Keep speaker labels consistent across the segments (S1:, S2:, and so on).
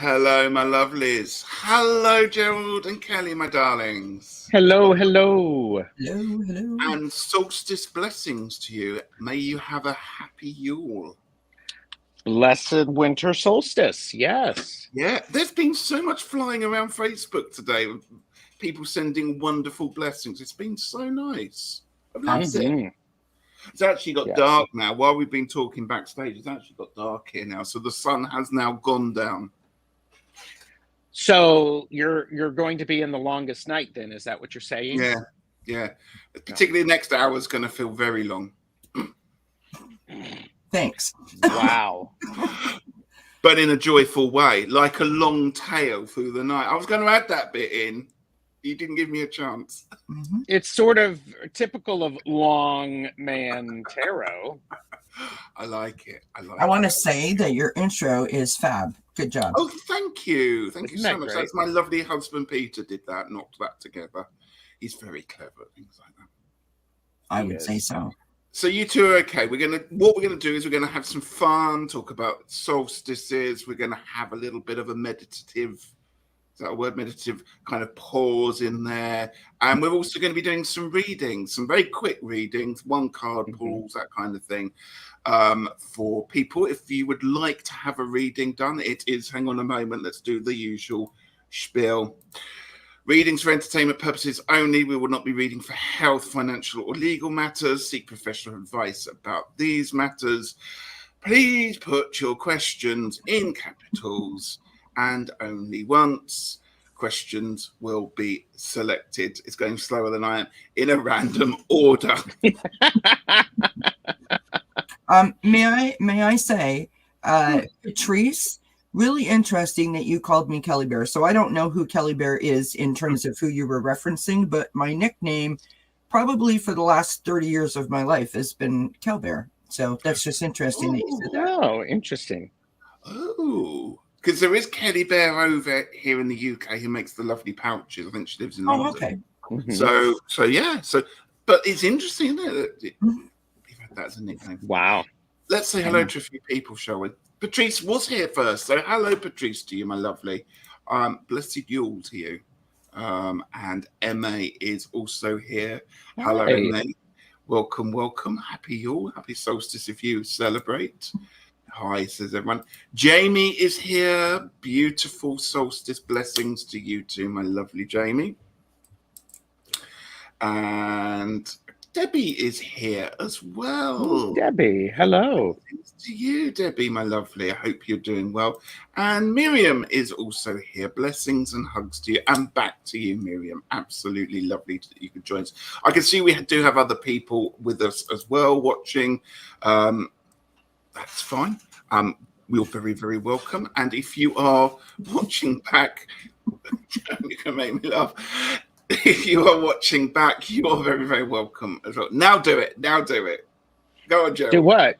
S1: Hello, my lovelies. Hello, Gerald and Kelly, my darlings.
S2: Hello, hello.
S3: Hello, hello.
S1: And solstice blessings to you. May you have a happy Yule.
S2: Blessed winter solstice, yes.
S1: Yeah, there's been so much flying around Facebook today with people sending wonderful blessings. It's been so nice. I've loved it. It's actually got dark now. While we've been talking backstage, it's actually got dark here now. So the sun has now gone down.
S2: So you're going to be in the longest night then, is that what you're saying?
S1: Yeah. Particularly the next hour is going to feel very long.
S3: Thanks.
S2: Wow.
S1: But in a joyful way, like a long tail through the night. I was going to add that bit in. You didn't give me a chance.
S3: Mm-hmm.
S2: It's sort of typical of long man tarot.
S1: I like it.
S3: I want to say that your intro is fab. Good job.
S1: Oh, thank you. Thank you so much.
S2: Great?
S1: That's my lovely husband, Peter, did that, knocked that together. He's very clever at things like that.
S3: I would say so.
S1: So you two are okay. What we're gonna do is we're gonna have some fun, talk about solstices. We're gonna have a little bit of a meditative, is that a word? Meditative kind of pause in there. And we're also going to be doing some readings, some very quick readings, one card pulls, that kind of thing. For people, if you would like to have a reading done, it is, hang on a moment, let's do the usual spiel. Readings for entertainment purposes only. We will not be reading for health, financial, or legal matters. Seek professional advice about these matters. Please put your questions in capitals and only once. Questions will be selected. It's going slower than I am, in a random order.
S3: May I say, Patrice, really interesting that you called me Kelly Bear. So I don't know who Kelly Bear is in terms of who you were referencing, but my nickname probably for the last 30 years of my life has been Kel Bear. So that's just interesting that you said that.
S2: Oh, interesting.
S1: Oh, because there is Kelly Bear over here in the UK who makes the lovely pouches. I think she lives in London.
S3: Okay.
S1: So yeah. But it's interesting, isn't it? We've had that as a nickname.
S2: Wow.
S1: Let's say hello to a few people, shall we? Patrice was here first, so hello, Patrice, to you, my lovely. Blessed Yule to you. And Emma is also here. Hello, Emma. Welcome. Happy Yule. Happy solstice if you celebrate. Hi, says everyone. Jamie is here. Beautiful solstice blessings to you too, my lovely Jamie. And Debbie is here as well.
S2: Debbie, hello.
S1: Thanks to you, Debbie, my lovely. I hope you're doing well. And Miriam is also here. Blessings and hugs to you. And back to you, Miriam. Absolutely lovely that you could join us. I can see we do have other people with us as well watching. That's fine. We're very, very welcome. And if you are watching back, you can make me laugh. If you are watching back, you are very, very welcome as well. Now do it. Go on, Gerald.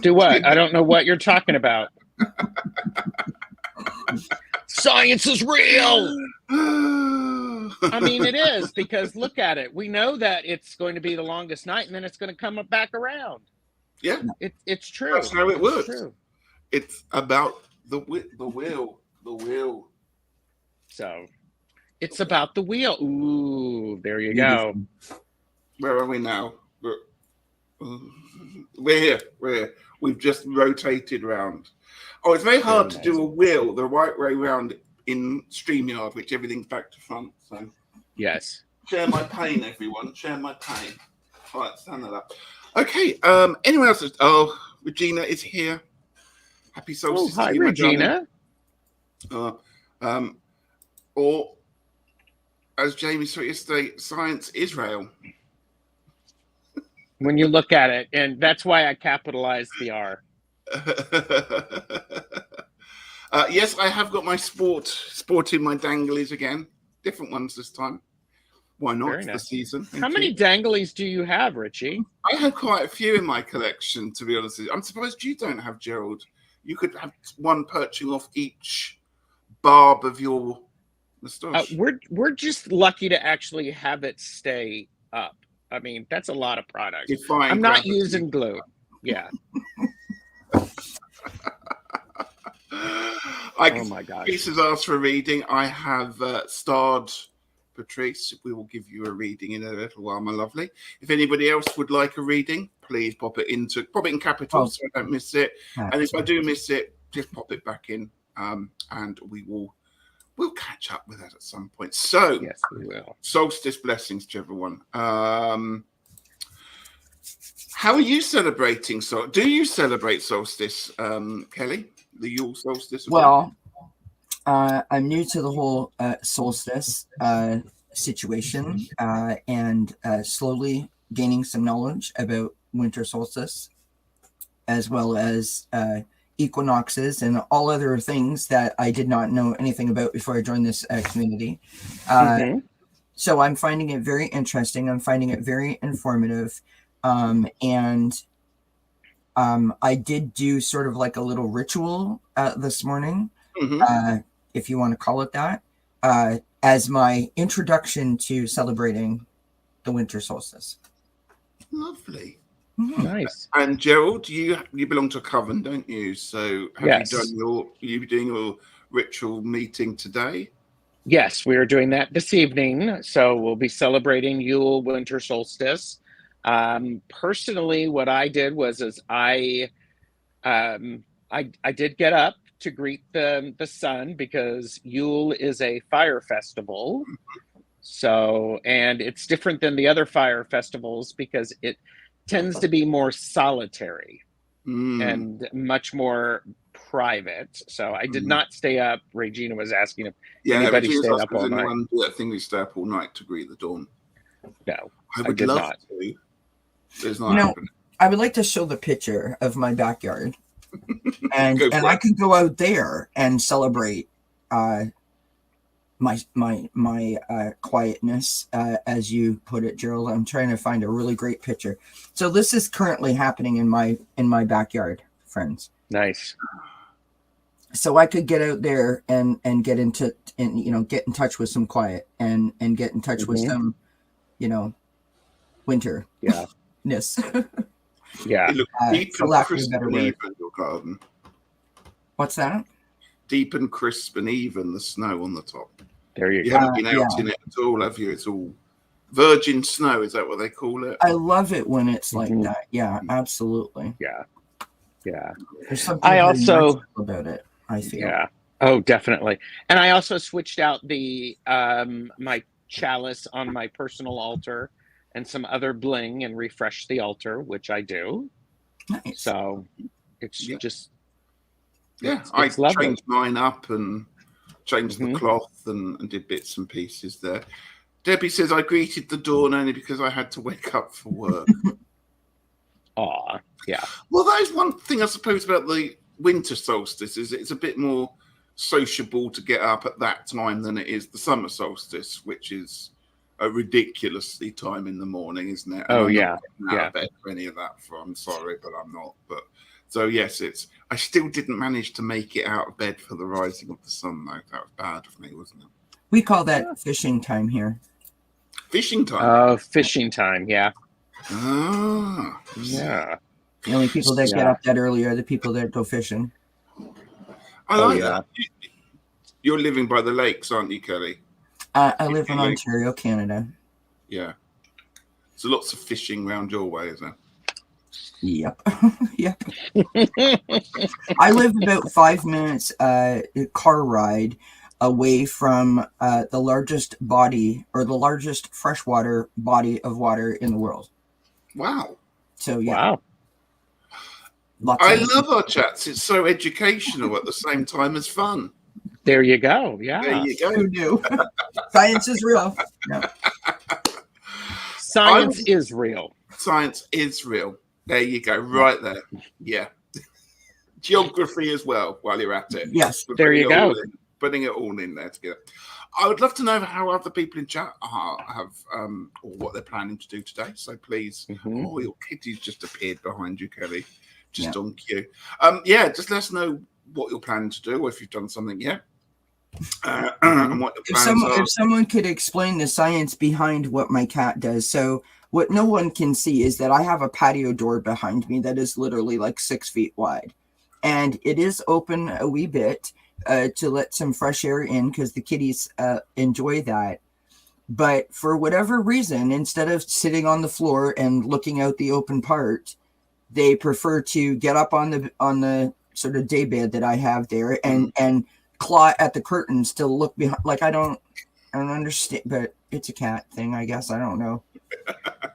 S2: Do what? I don't know what you're talking about. Science is real. I mean, it is, because look at it. We know that it's going to be the longest night, and then it's going to come back around.
S1: Yeah.
S2: It's true.
S1: That's how it works.
S2: True.
S1: It's about the wheel.
S2: So it's about the wheel. Ooh, there you go.
S1: Where are we now? We're here. We've just rotated round. Oh, it's very hard to do a wheel the right way round in StreamYard, which everything's back to front. So
S2: yes.
S1: Share my pain, everyone. Share my pain. All right, stand that up. Okay. Anyone else? Oh, Regina is here. Happy solstice
S2: hi,
S1: to you,
S2: Regina.
S1: Or as Jamie saw yesterday, science Israel.
S2: When you look at it, and that's why I capitalized the R.
S1: Yes, I have got my sporting my danglies again. Different ones this time. Why not? It's the season.
S2: How many danglies do you have, Richie?
S1: I have quite a few in my collection, to be honest with you. I'm surprised you don't have, Gerald. You could have one perching off each barb of your moustache.
S2: We're just lucky to actually have it stay up. I mean, that's a lot of product. I'm not using glue. Yeah. Oh my gosh.
S1: Patrice has asked for a reading. I have starred Patrice. We will give you a reading in a little while, my lovely. If anybody else would like a reading, please pop it in capitals so I don't miss it. And if I do miss it, just pop it back in, and we'll catch up with that at some point. So
S2: yes, we will.
S1: Solstice blessings to everyone. How are you celebrating? So, do you celebrate solstice, Kelly? The Yule solstice?
S3: Well, I'm new to the whole solstice situation, and slowly gaining some knowledge about winter solstice, as well as equinoxes and all other things that I did not know anything about before I joined this community. So I'm finding it very interesting. I'm finding it very informative. And I did do sort of like a little ritual this morning, if you want to call it that, as my introduction to celebrating the winter solstice.
S1: Lovely.
S2: Nice.
S1: And Gerald, you belong to a coven, don't you? So have you doing your ritual meeting today?
S2: Yes, we are doing that this evening. So we'll be celebrating Yule winter solstice. Personally, what I did was I did get up to greet the sun, because Yule is a fire festival. So, and it's different than the other fire festivals because it tends to be more solitary and much more private. So I did not stay up. Regina was asking if anybody stayed up all night.
S1: I think we stay up all night to greet the dawn.
S2: No,
S1: I would love to. It's not happening.
S3: I would like to show the picture of my backyard, and I could go out there and celebrate my quietness, as you put it, Gerald. I'm trying to find a really great picture. So this is currently happening in my backyard, friends.
S2: Nice.
S3: So I could get out there and get in touch with some quiet and get in touch with some, winter.
S2: Yeah.
S1: Yeah. It looks deep and crisp and even, your garden.
S3: What's that?
S1: Deep and crisp and even, the snow on the top.
S2: There you go.
S1: You haven't been out in it at all, have you? It's all virgin snow. Is that what they call it?
S3: I love it when it's like that. Yeah, absolutely.
S2: Yeah.
S3: There's something
S2: also
S3: about it, I feel.
S2: Yeah. Oh, definitely. And I also switched out the my chalice on my personal altar and some other bling and refresh the altar, which I do.
S3: Nice.
S2: So it's just
S1: I
S2: lovely.
S1: changed mine up and changed the cloth and did bits and pieces there. Debbie says I greeted the dawn only because I had to wake up for work.
S2: Aw, yeah.
S1: Well, that is one thing I suppose about the winter solstice, is it's a bit more sociable to get up at that time than it is the summer solstice, which is a ridiculously time in the morning, isn't it?
S2: And
S1: I'm not out of bed for any of that. I'm sorry, but I'm not. But so yes, I still didn't manage to make it out of bed for the rising of the sun, though. That was bad of me, wasn't it?
S3: We call that fishing time here.
S1: Fishing time.
S2: Fishing time. Yeah.
S1: Ah.
S2: Yeah.
S3: The only people that get up that early are the people that go fishing.
S1: I like that. You're living by the lakes, aren't you, Kelly?
S3: I live in Ontario, Canada.
S1: Yeah. So lots of fishing around your way, is there?
S3: Yep. Yep. I live about 5 minutes car ride away from the largest body, or the largest freshwater body of water in the world.
S1: Wow.
S3: So yeah.
S2: Wow.
S1: I love our chats. It's so educational at the same time as fun.
S2: There you go. Yeah.
S1: There you go.
S3: Who knew? Science is real. No.
S2: Science is real.
S1: Science is real. There you go. Right there. Yeah. Geography as well, while you're at it.
S3: Yes.
S2: There you go.
S1: Putting it all in there together. I would love to know how other people in chat have or what they're planning to do today. So please, your kitty's just appeared behind you, Kelly. Just on cue. Just let us know what you're planning to do, or if you've done something yet. And what your plans are.
S3: If someone could explain the science behind what my cat does. So what no one can see is that I have a patio door behind me that is literally like 6 feet wide. And it is open a wee bit. to let some fresh air in because the kitties enjoy that. But for whatever reason, instead of sitting on the floor and looking out the open part, they prefer to get up on the sort of day bed that I have there and claw at the curtains to look behind. Like I don't understand, but it's a cat thing, I guess. I don't know.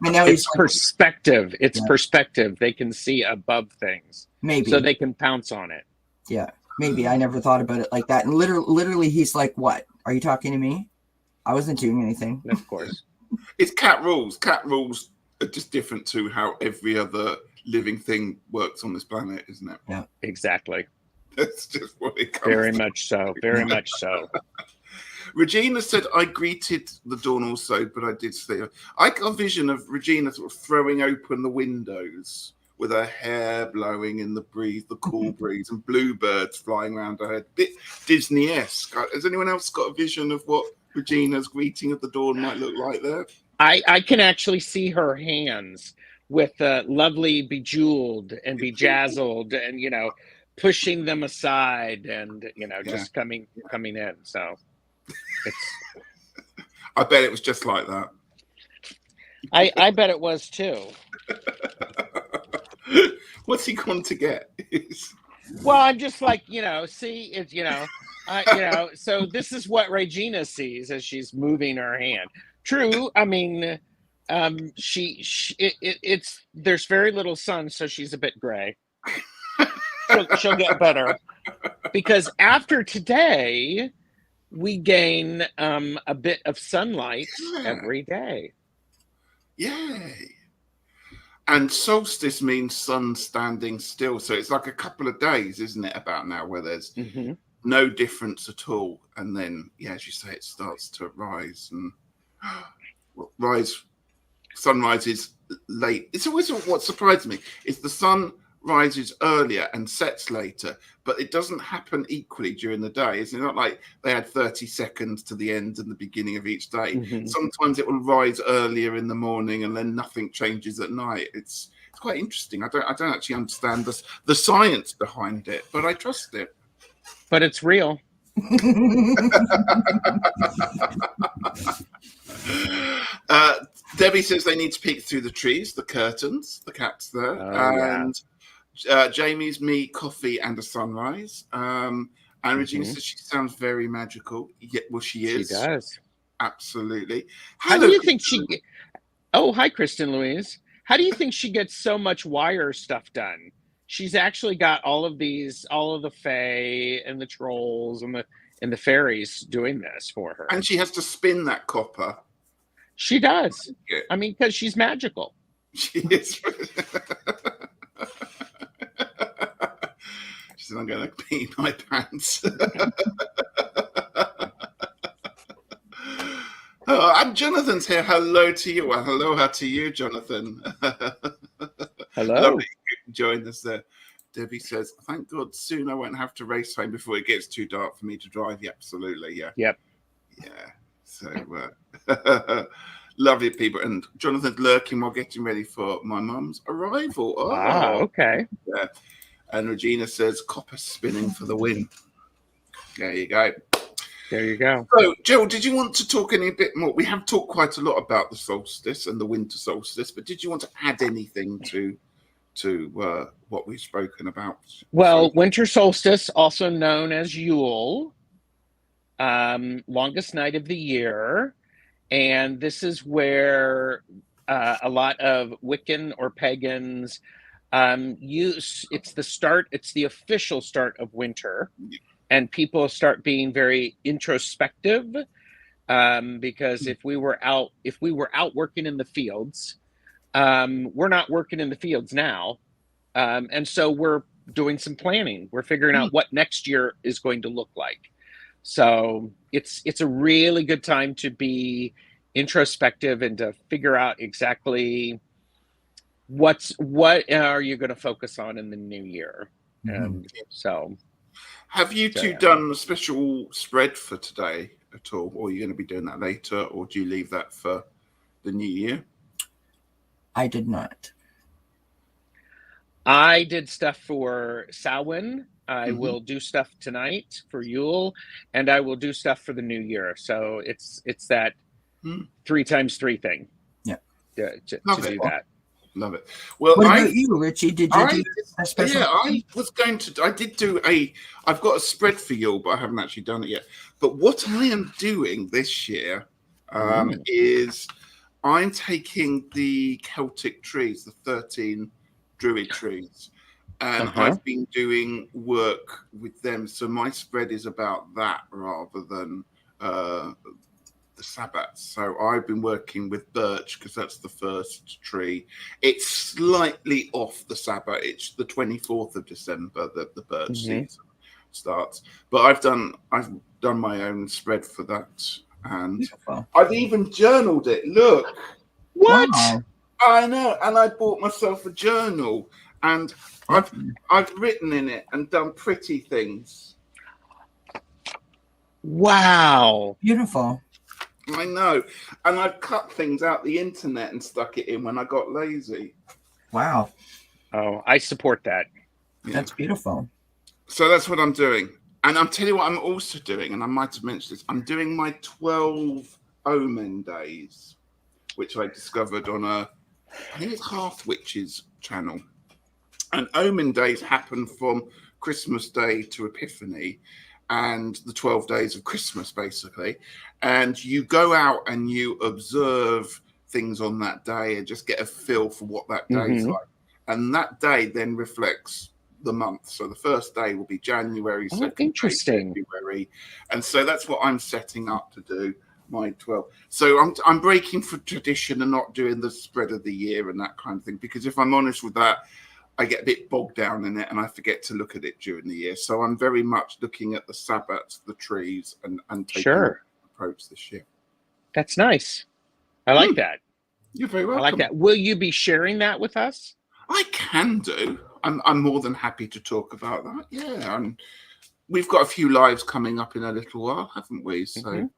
S3: And now
S2: it's perspective. It's perspective. They can see above things,
S3: maybe,
S2: so they can pounce on it.
S3: Yeah, maybe. I never thought about it like that. And literally, he's like, "What? Are you talking to me? I wasn't doing anything."
S2: Of course.
S1: It's cat rules. Cat rules are just different to how every other living thing works on this planet, isn't it?
S3: Yeah,
S2: exactly.
S1: That's just what it comes
S2: Very
S1: to.
S2: much so. Very much so.
S1: Regina said, I greeted the dawn also, but I did say, I got a vision of Regina sort of throwing open the windows with her hair blowing in the breeze, the cool breeze, and bluebirds flying around her head. Bit Disney-esque. Has anyone else got a vision of what Regina's greeting of the dawn might look like there?
S2: I can actually see her hands with lovely bejeweled and bejazzled and, you know, pushing them aside and, you know, just coming in. So it's...
S1: I bet it was just like that.
S2: I bet it was too.
S1: What's he gone to get?
S2: Well, I'm just like, you know, see, it's, you know, so this is what Regina sees as she's moving her hand. True. I mean, it's there's very little sun, so she's a bit gray. She'll get better because after today, we gain a bit of sunlight every day.
S1: Yay. And solstice means sun standing still. So it's like a couple of days, isn't it, about now, where there's no difference at all. And then, as you say, it starts to rise and sunrise is late. It's always what surprised me is the sun rises earlier and sets later, but it doesn't happen equally during the day. It's not like they had 30 seconds to the end and the beginning of each day. Sometimes it will rise earlier in the morning and then nothing changes at night. It's quite interesting. I don't actually understand the science behind it, but I trust it.
S2: But it's real.
S1: Debbie says they need to peek through the trees, the curtains, the cat's there, and Jamie's me, coffee, and a sunrise. And Regina says she sounds very magical. Yeah, well, she is.
S2: She does.
S1: Absolutely.
S2: How do you think she? Oh, hi, Kristen Louise. How do you think she gets so much wire stuff done? She's actually got all of the fae and the trolls and the fairies doing this for her.
S1: And she has to spin that copper.
S2: She does. I mean, because she's magical.
S1: She is. She said, I'm going to pee my pants. Oh, and Jonathan's here. Hello to you. Well, hello to you, Jonathan.
S2: Hello.
S1: Lovely you join us there. Debbie says, thank God soon I won't have to race home before it gets too dark for me to drive. Yeah, absolutely. Yeah.
S2: Yep.
S1: Yeah. So lovely people. And Jonathan's lurking while getting ready for my mum's arrival. Oh,
S2: okay.
S1: Yeah. And Regina says, copper spinning for the win. There you go.
S2: There you go.
S1: So, Jill, did you want to talk any bit more? We have talked quite a lot about the solstice and the winter solstice, but did you want to add anything to what we've spoken about?
S2: Well, winter solstice, also known as Yule, longest night of the year. And this is where a lot of Wiccan or pagans it's the official start of winter. And people start being very introspective because if we were out working in the fields, we're not working in the fields now. And so we're doing some planning. We're figuring out what next year is going to look like. So it's a really good time to be introspective and to figure out exactly what are you going to focus on in the new year. So
S1: have you two done a special spread for today at all, or are you going to be doing that later, or do you leave that for the new year?
S3: I did not.
S2: I did stuff for Samhain I will do stuff tonight for Yule, and I will do stuff for the new year. So it's that 3x3 thing.
S3: Yeah.
S2: To
S1: Love it.
S2: do that.
S1: Love it. Well,
S3: What about you, Richie? Did you do a special?
S1: Yeah, I did do I've got a spread for Yule, but I haven't actually done it yet. But what I am doing this year is I'm taking the Celtic trees, the 13 Druid trees, and I've been doing work with them. So my spread is about that rather than the Sabbats. So I've been working with birch because that's the first tree. It's slightly off the Sabbat. It's the 24th of December that the birch season starts. But I've done my own spread for that, and
S3: Beautiful.
S1: I've even journaled it. Look,
S2: what?
S3: Wow.
S1: I know, and I bought myself a journal, and I've written in it and done pretty things.
S2: Wow.
S3: Beautiful.
S1: I know, and I've cut things out the internet and stuck it in when I got lazy.
S3: Wow.
S2: Oh, I support that.
S1: Yeah.
S3: That's beautiful.
S1: So that's what I'm doing. And I'm telling you what I'm also doing, and I might have mentioned this, I'm doing my 12 Omen days, which I discovered on I think it's Hearth Witch's channel. And Omen days happen from Christmas Day to Epiphany, and the 12 days of Christmas, basically. And you go out and you observe things on that day and just get a feel for what that day is like. And that day then reflects the month. So the first day will be January, second
S2: interesting.
S1: day, February. And so that's what I'm setting up to do, my 12. So I'm breaking for tradition and not doing the spread of the year and that kind of thing. Because if I'm honest with that, I get a bit bogged down in it and I forget to look at it during the year. So I'm very much looking at the Sabbats, the trees, and taking an approach this year.
S2: That's nice. I like that.
S1: You're very welcome.
S2: I like that. Will you be sharing that with us?
S1: I can do. I'm more than happy to talk about that. Yeah. And we've got a few lives coming up in a little while, haven't we? So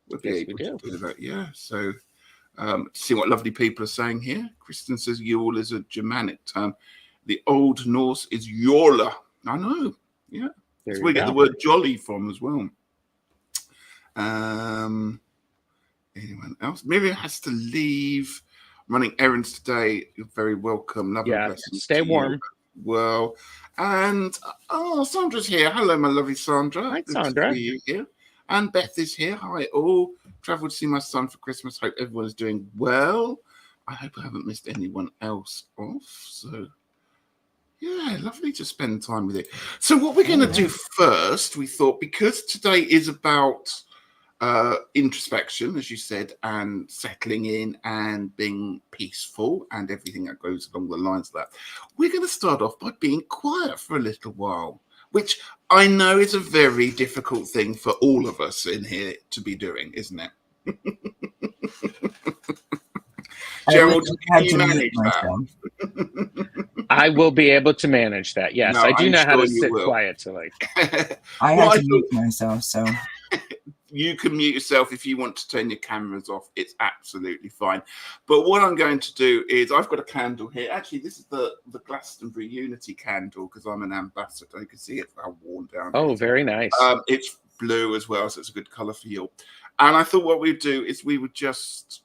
S1: we'll be able to do that. Yeah. So see what lovely people are saying here. Kristen says Yule is a Germanic term. The Old Norse is Yola. I know. Yeah. That's where we get the word jolly from as well. Anyone else? Miriam has to leave. I'm running errands today. You're very welcome. Love and blessings.
S2: Stay warm.
S1: Well, and Sandra's here. Hello, my lovely Sandra.
S2: Hi,
S1: Good
S2: Sandra.
S1: to see you here. And Beth is here. Hi, all. Travelled to see my son for Christmas. Hope everyone is doing well. I hope I haven't missed anyone else off. So, yeah, lovely to spend time with you. So what we're going to do first, we thought, because today is about introspection, as you said, and settling in and being peaceful and everything that goes along the lines of that, we're going to start off by being quiet for a little while, which I know is a very difficult thing for all of us in here to be doing, isn't it? Gerald, can you manage that?
S2: I will be able to manage that. Yes,
S1: No,
S2: I do know how to sit
S1: will.
S2: quietly.
S3: I had to mute myself, so.
S1: You can mute yourself if you want to turn your cameras off. It's absolutely fine. But what I'm going to do is I've got a candle here. Actually, this is the Glastonbury Unity candle because I'm an ambassador. You can see it's how worn down.
S2: Oh, very nice.
S1: It's blue as well, so it's a good colour for you. And I thought what we'd do is we would just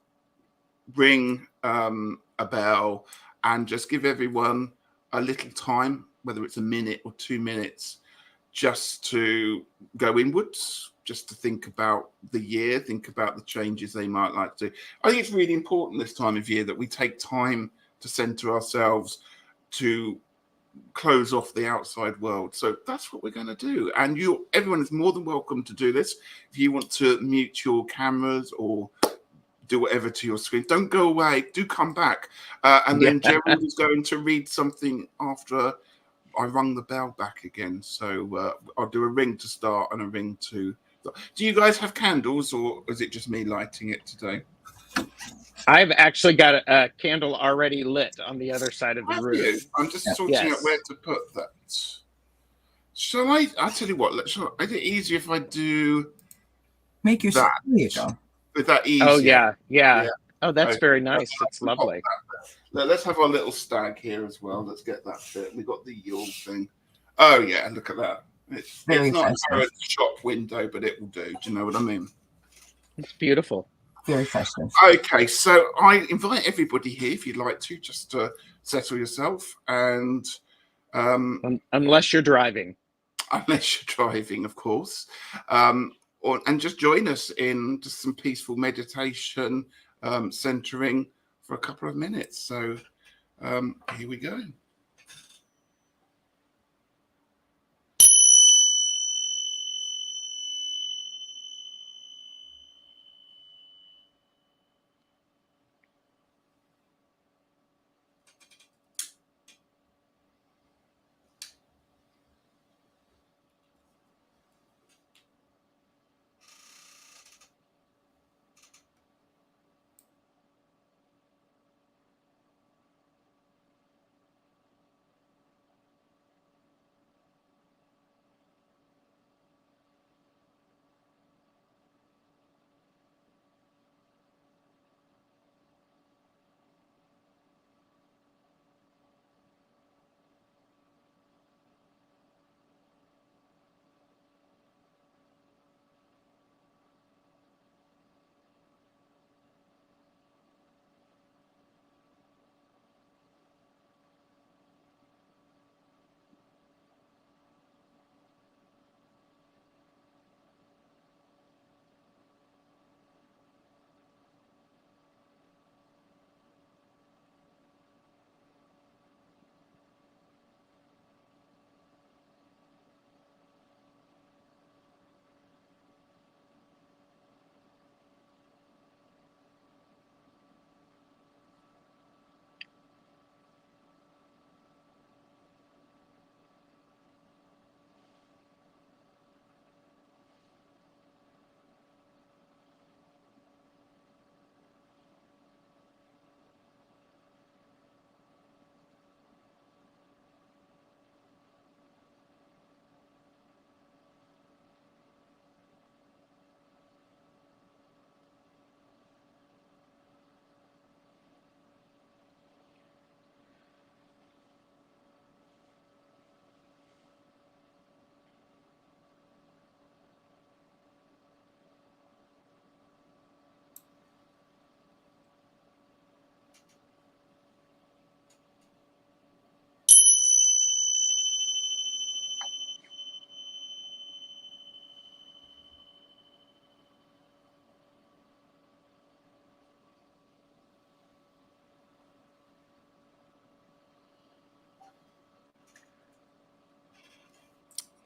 S1: ring a bell and just give everyone a little time, whether it's a minute or 2 minutes, just to go inwards, just to think about the year, think about the changes they might like to do. I think it's really important this time of year that we take time to center ourselves, to close off the outside world. So that's what we're going to do. And everyone is more than welcome to do this. If you want to mute your cameras or do whatever to your screen, don't go away. Do come back. And then Gerald is going to read something after I rung the bell back again. So I'll do a ring to start and a ring to... Do you guys have candles, or is it just me lighting it today?
S2: I've actually got a candle already lit on the other side of the room.
S1: I'm just sorting out where to put that. Shall I? I'll tell you what. Is it easier if I do?
S3: Make your
S1: that.
S3: There you go.
S1: Is that easier?
S2: Oh yeah. Oh, that's very nice. That's lovely.
S1: Let's have our little stag here as well. Let's get that bit. We've got the Yule thing. Oh yeah, look at that. It's
S3: Very
S1: not
S3: festive.
S1: a shop window, but it will do. Do you know what I mean?
S2: It's beautiful.
S3: Very festive.
S1: Okay, so I invite everybody here, if you'd like to, just to settle yourself, and
S2: Unless you're driving.
S1: unless you're driving, of course, and just join us in just some peaceful meditation, centering for a couple of minutes. So here we go.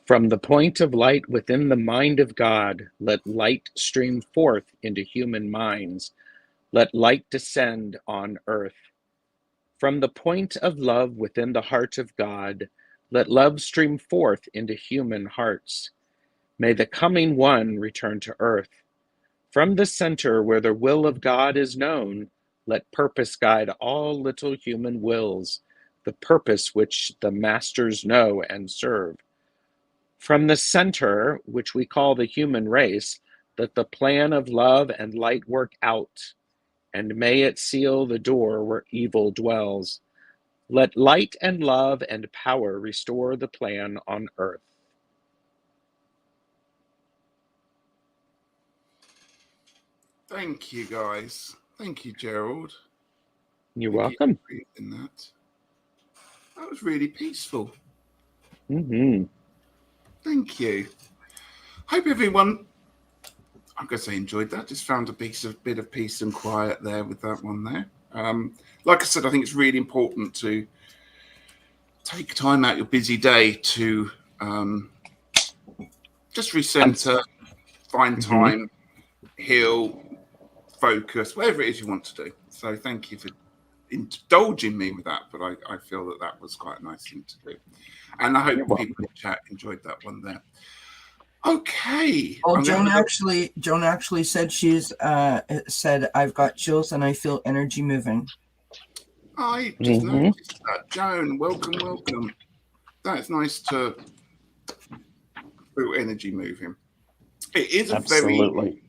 S2: From the point of light within the mind of God, let light stream forth into human minds. Let light descend on earth. From the point of love within the heart of God, let love stream forth into human hearts. May the coming one return to earth. From the center where the will of God is known, let purpose guide all little human wills, the purpose which the masters know and serve. From the center, which we call the human race, let the plan of love and light work out, and may it seal the door where evil dwells. Let light and love and power restore the plan on earth.
S1: Thank you, guys. Thank you, Gerald.
S2: You're
S1: Thank
S2: welcome.
S1: you for reading that. That was really peaceful.
S2: Mm-hmm.
S1: Thank you. Hope everyone, I'm going to say, enjoyed that. Just found a bit of peace and quiet there with that one there. Like I said, I think it's really important to take time out your busy day to just recenter, find time, heal, focus, whatever it is you want to do. So thank you for indulging me with that, but I feel that was quite a nice thing to do. And I hope people in chat enjoyed that one there. Okay.
S3: Oh, Joan actually said she's said I've got chills and I feel energy moving.
S1: I just noticed that. Joan, welcome. That's nice to feel energy moving. It is a very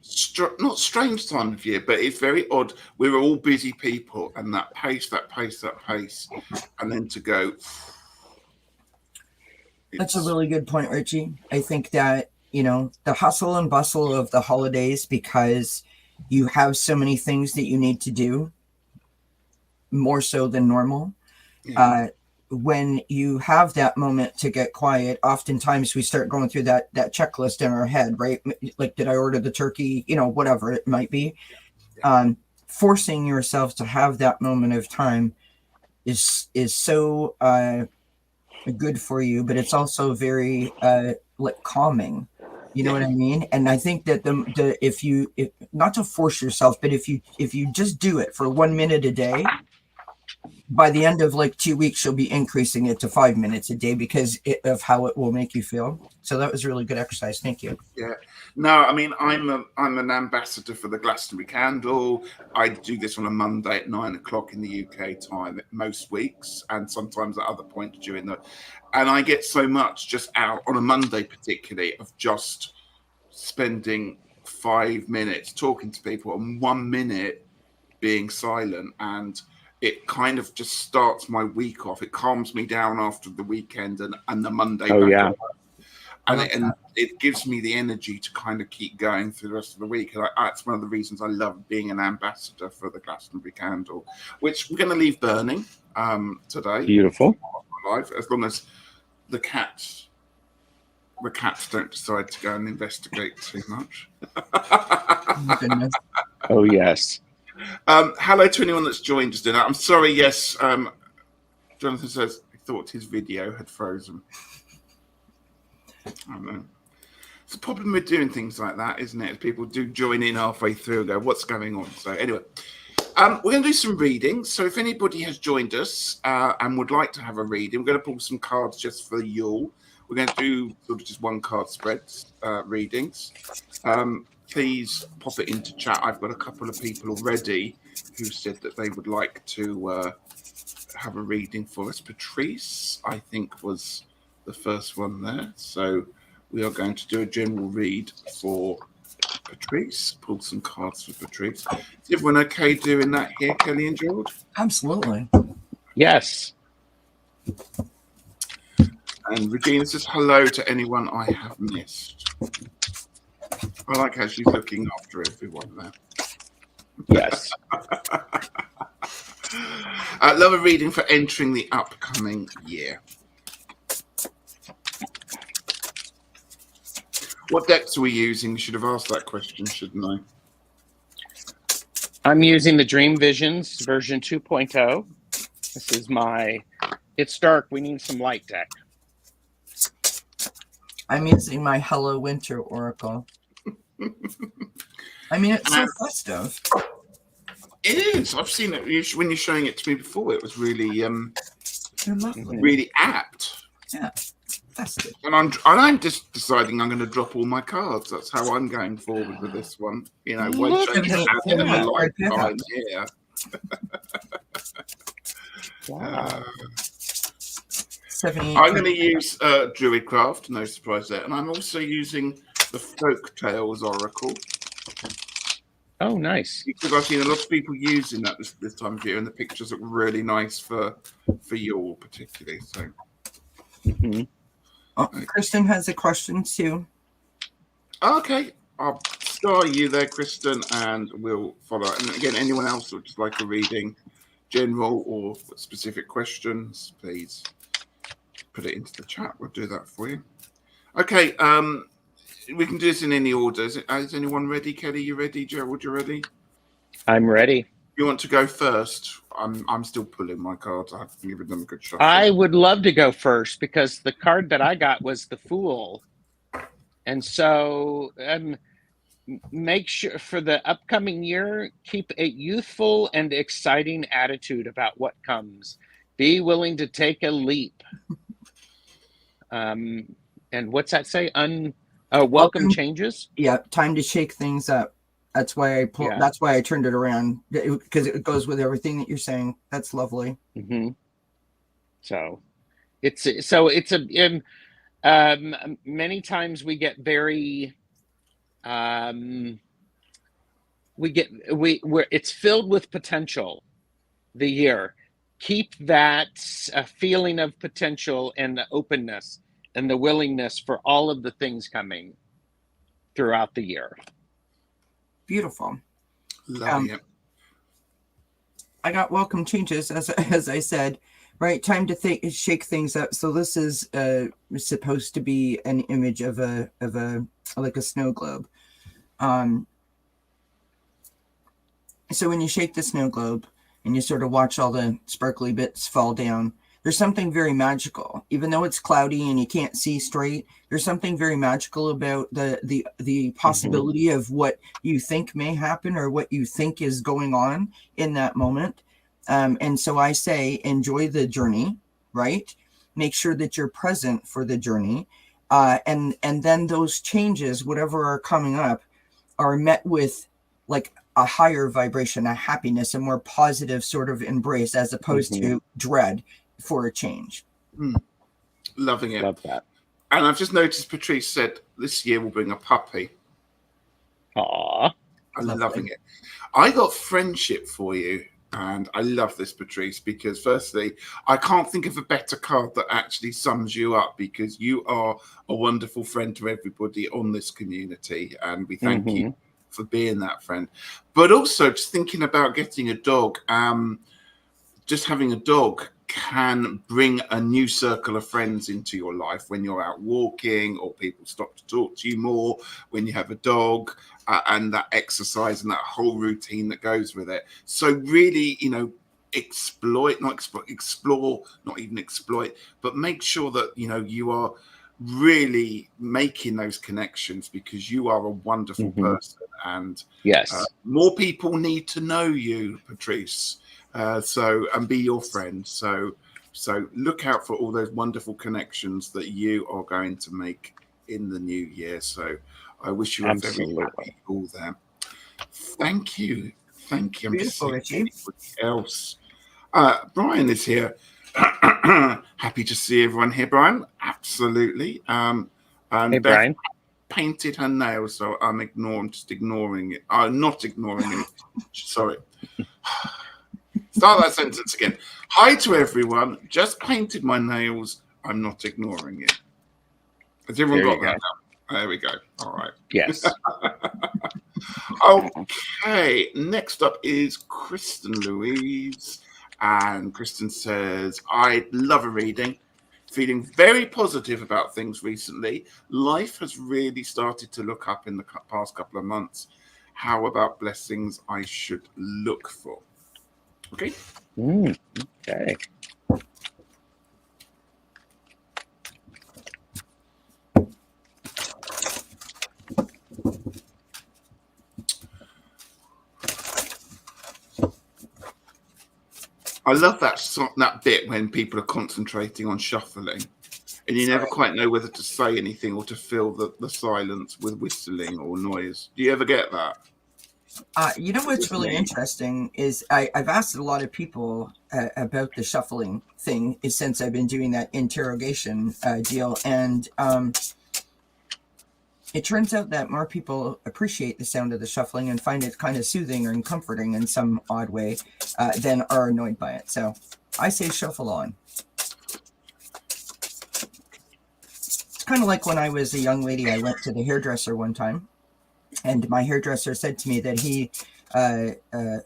S1: not strange time of year, but it's very odd. We're all busy people, and that pace, and then to go.
S3: That's a really good point, Richie. I think that, the hustle and bustle of the holidays, because you have so many things that you need to do, more so than normal.
S1: Yeah.
S3: When you have that moment to get quiet, oftentimes we start going through that checklist in our head, right? Like, did I order the turkey? Whatever it might be. Forcing yourself to have that moment of time is so good for you, but it's also very like calming. You know what I mean? And I think that if not to force yourself, but if you just do it for 1 minute a day, by the end of like 2 weeks, you'll be increasing it to 5 minutes a day because of how it will make you feel. So that was really good exercise. Thank you.
S1: Yeah. No, I mean, I'm an ambassador for the Glastonbury Candle. I do this on a Monday at 9 o'clock in the UK time most weeks, and sometimes at other points during the. And I get so much just out on a Monday, particularly, of just spending 5 minutes talking to people and 1 minute being silent, and it kind of just starts my week off. It calms me down after the weekend and the Monday.
S2: Oh, yeah.
S1: And it gives me the energy to kind of keep going through the rest of the week. And that's one of the reasons I love being an ambassador for the Glastonbury Candle, which we're going to leave burning today.
S2: Beautiful.
S1: Live, as long as the cats don't decide to go and investigate too much.
S3: Oh, goodness.
S2: Oh, yes.
S1: Hello to anyone that's joined us tonight. I'm sorry, yes. Jonathan says he thought his video had frozen. I don't know. It's the problem with doing things like that, isn't it? People do join in halfway through and go, what's going on? So anyway, we're going to do some readings. So if anybody has joined us and would like to have a reading, we're going to pull some cards just for you. We're going to do sort of just one card spreads readings. Please pop it into chat. I've got a couple of people already who said that they would like to have a reading for us. Patrice, I think, was the first one there. So we are going to do a general read for Patrice. Pull some cards for Patrice. Is everyone okay doing that here, Kelly and Gerald?
S3: Absolutely.
S2: Yes.
S1: And Regina says hello to anyone I have missed. I like how she's looking after everyone there.
S2: Yes.
S1: I love a reading for entering the upcoming year. What decks are we using? Should have asked that question, shouldn't I?
S2: I'm using the Dream Visions version 2.0. This is my It's Dark, We Need Some Light deck.
S3: I'm using my Hello Winter Oracle. I mean, it's so festive.
S1: It is. I've seen it when you're showing it to me before. It was really,
S3: They're lovely.
S1: really apt.
S3: Yeah, festive.
S1: And I'm just deciding I'm going to drop all my cards. That's how I'm going forward with this one. You know, one change in a lifetime here.
S2: Wow.
S3: 78.
S1: I'm going to use Druidcraft, no surprise there. And I'm also using the Folk Tales Oracle.
S2: Oh, nice.
S1: Because I've seen a lot of people using that this time of year, and the pictures look really nice for you all particularly. So,
S3: Kristen has a question too.
S1: okay, I'll star you there, Kristen, and we'll follow. And again, anyone else would just like a reading, general or specific questions, please put it into the chat. We'll do that for you. Okay, we can do this in any order. Is anyone ready? Kelly, you ready? Gerald, you ready?
S2: I'm ready.
S1: You want to go first? I'm still pulling my cards. I've given them a good shot.
S2: I would love to go first because the card that I got was the Fool. And so make sure for the upcoming year, keep a youthful and exciting attitude about what comes. Be willing to take a leap. And what's that say? Welcome changes.
S3: Yeah, time to shake things up. That's why I That's why I turned it around, because it goes with everything that you're saying. That's lovely.
S2: Mm-hmm. So it's many times we get very it's filled with potential. The year, keep that feeling of potential and openness and the willingness for all of the things coming throughout the year.
S3: Beautiful.
S1: Loving it.
S3: I got welcome changes, as I said. Right, time to shake things up. So this is supposed to be an image of a like a snow globe. So when you shake the snow globe and you sort of watch all the sparkly bits fall down, there's something very magical. Even though it's cloudy and you can't see straight, there's something very magical about the possibility of what you think may happen or what you think is going on in that moment. And so I say, enjoy the journey, right? Make sure that you're present for the journey. And then those changes, whatever are coming up, are met with like a higher vibration, a happiness, a more positive sort of embrace, as opposed to dread for a change.
S1: Loving it.
S2: Love that.
S1: And I've just noticed Patrice said this year will bring a puppy.
S2: Aww.
S1: I'm loving it. I got friendship for you. And I love this, Patrice, because firstly, I can't think of a better card that actually sums you up, because you are a wonderful friend to everybody on this community. And we thank you for being that friend. But also just thinking about getting a dog, just having a dog can bring a new circle of friends into your life when you're out walking, or people stop to talk to you more when you have a dog, and that exercise and that whole routine that goes with it. So really, explore, not even exploit, but make sure that, you are really making those connections, because you are a wonderful person. And
S2: yes,
S1: more people need to know you, Patrice. And be your friend. So look out for all those wonderful connections that you are going to make in the new year. So I wish you a very happy all there. Thank you.
S3: Beautiful, Richie.
S1: Else? Brian is here. Happy to see everyone here, Brian. Absolutely. And
S2: hey,
S1: Beth
S2: Brian.
S1: Painted her nails, so I'm just ignoring it. I'm not ignoring it. Sorry. Start that sentence again. Hi to everyone. Just painted my nails. I'm not ignoring it. Has everyone got that now? There we go. All right.
S2: Yes.
S1: Okay. Next up is Kristen Louise. And Kristen says, I love a reading. Feeling very positive about things recently. Life has really started to look up in the past couple of months. How about blessings I should look for? Okay.
S2: Okay.
S1: I love that bit when people are concentrating on shuffling, and you never quite know whether to say anything or to fill the silence with whistling or noise. Do you ever get that?
S3: What's really interesting is I've asked a lot of people about the shuffling thing since I've been doing that interrogation deal, and it turns out that more people appreciate the sound of the shuffling and find it kind of soothing and comforting in some odd way than are annoyed by it. So I say shuffle on. It's kind of like when I was a young lady, I went to the hairdresser one time, and my hairdresser said to me that he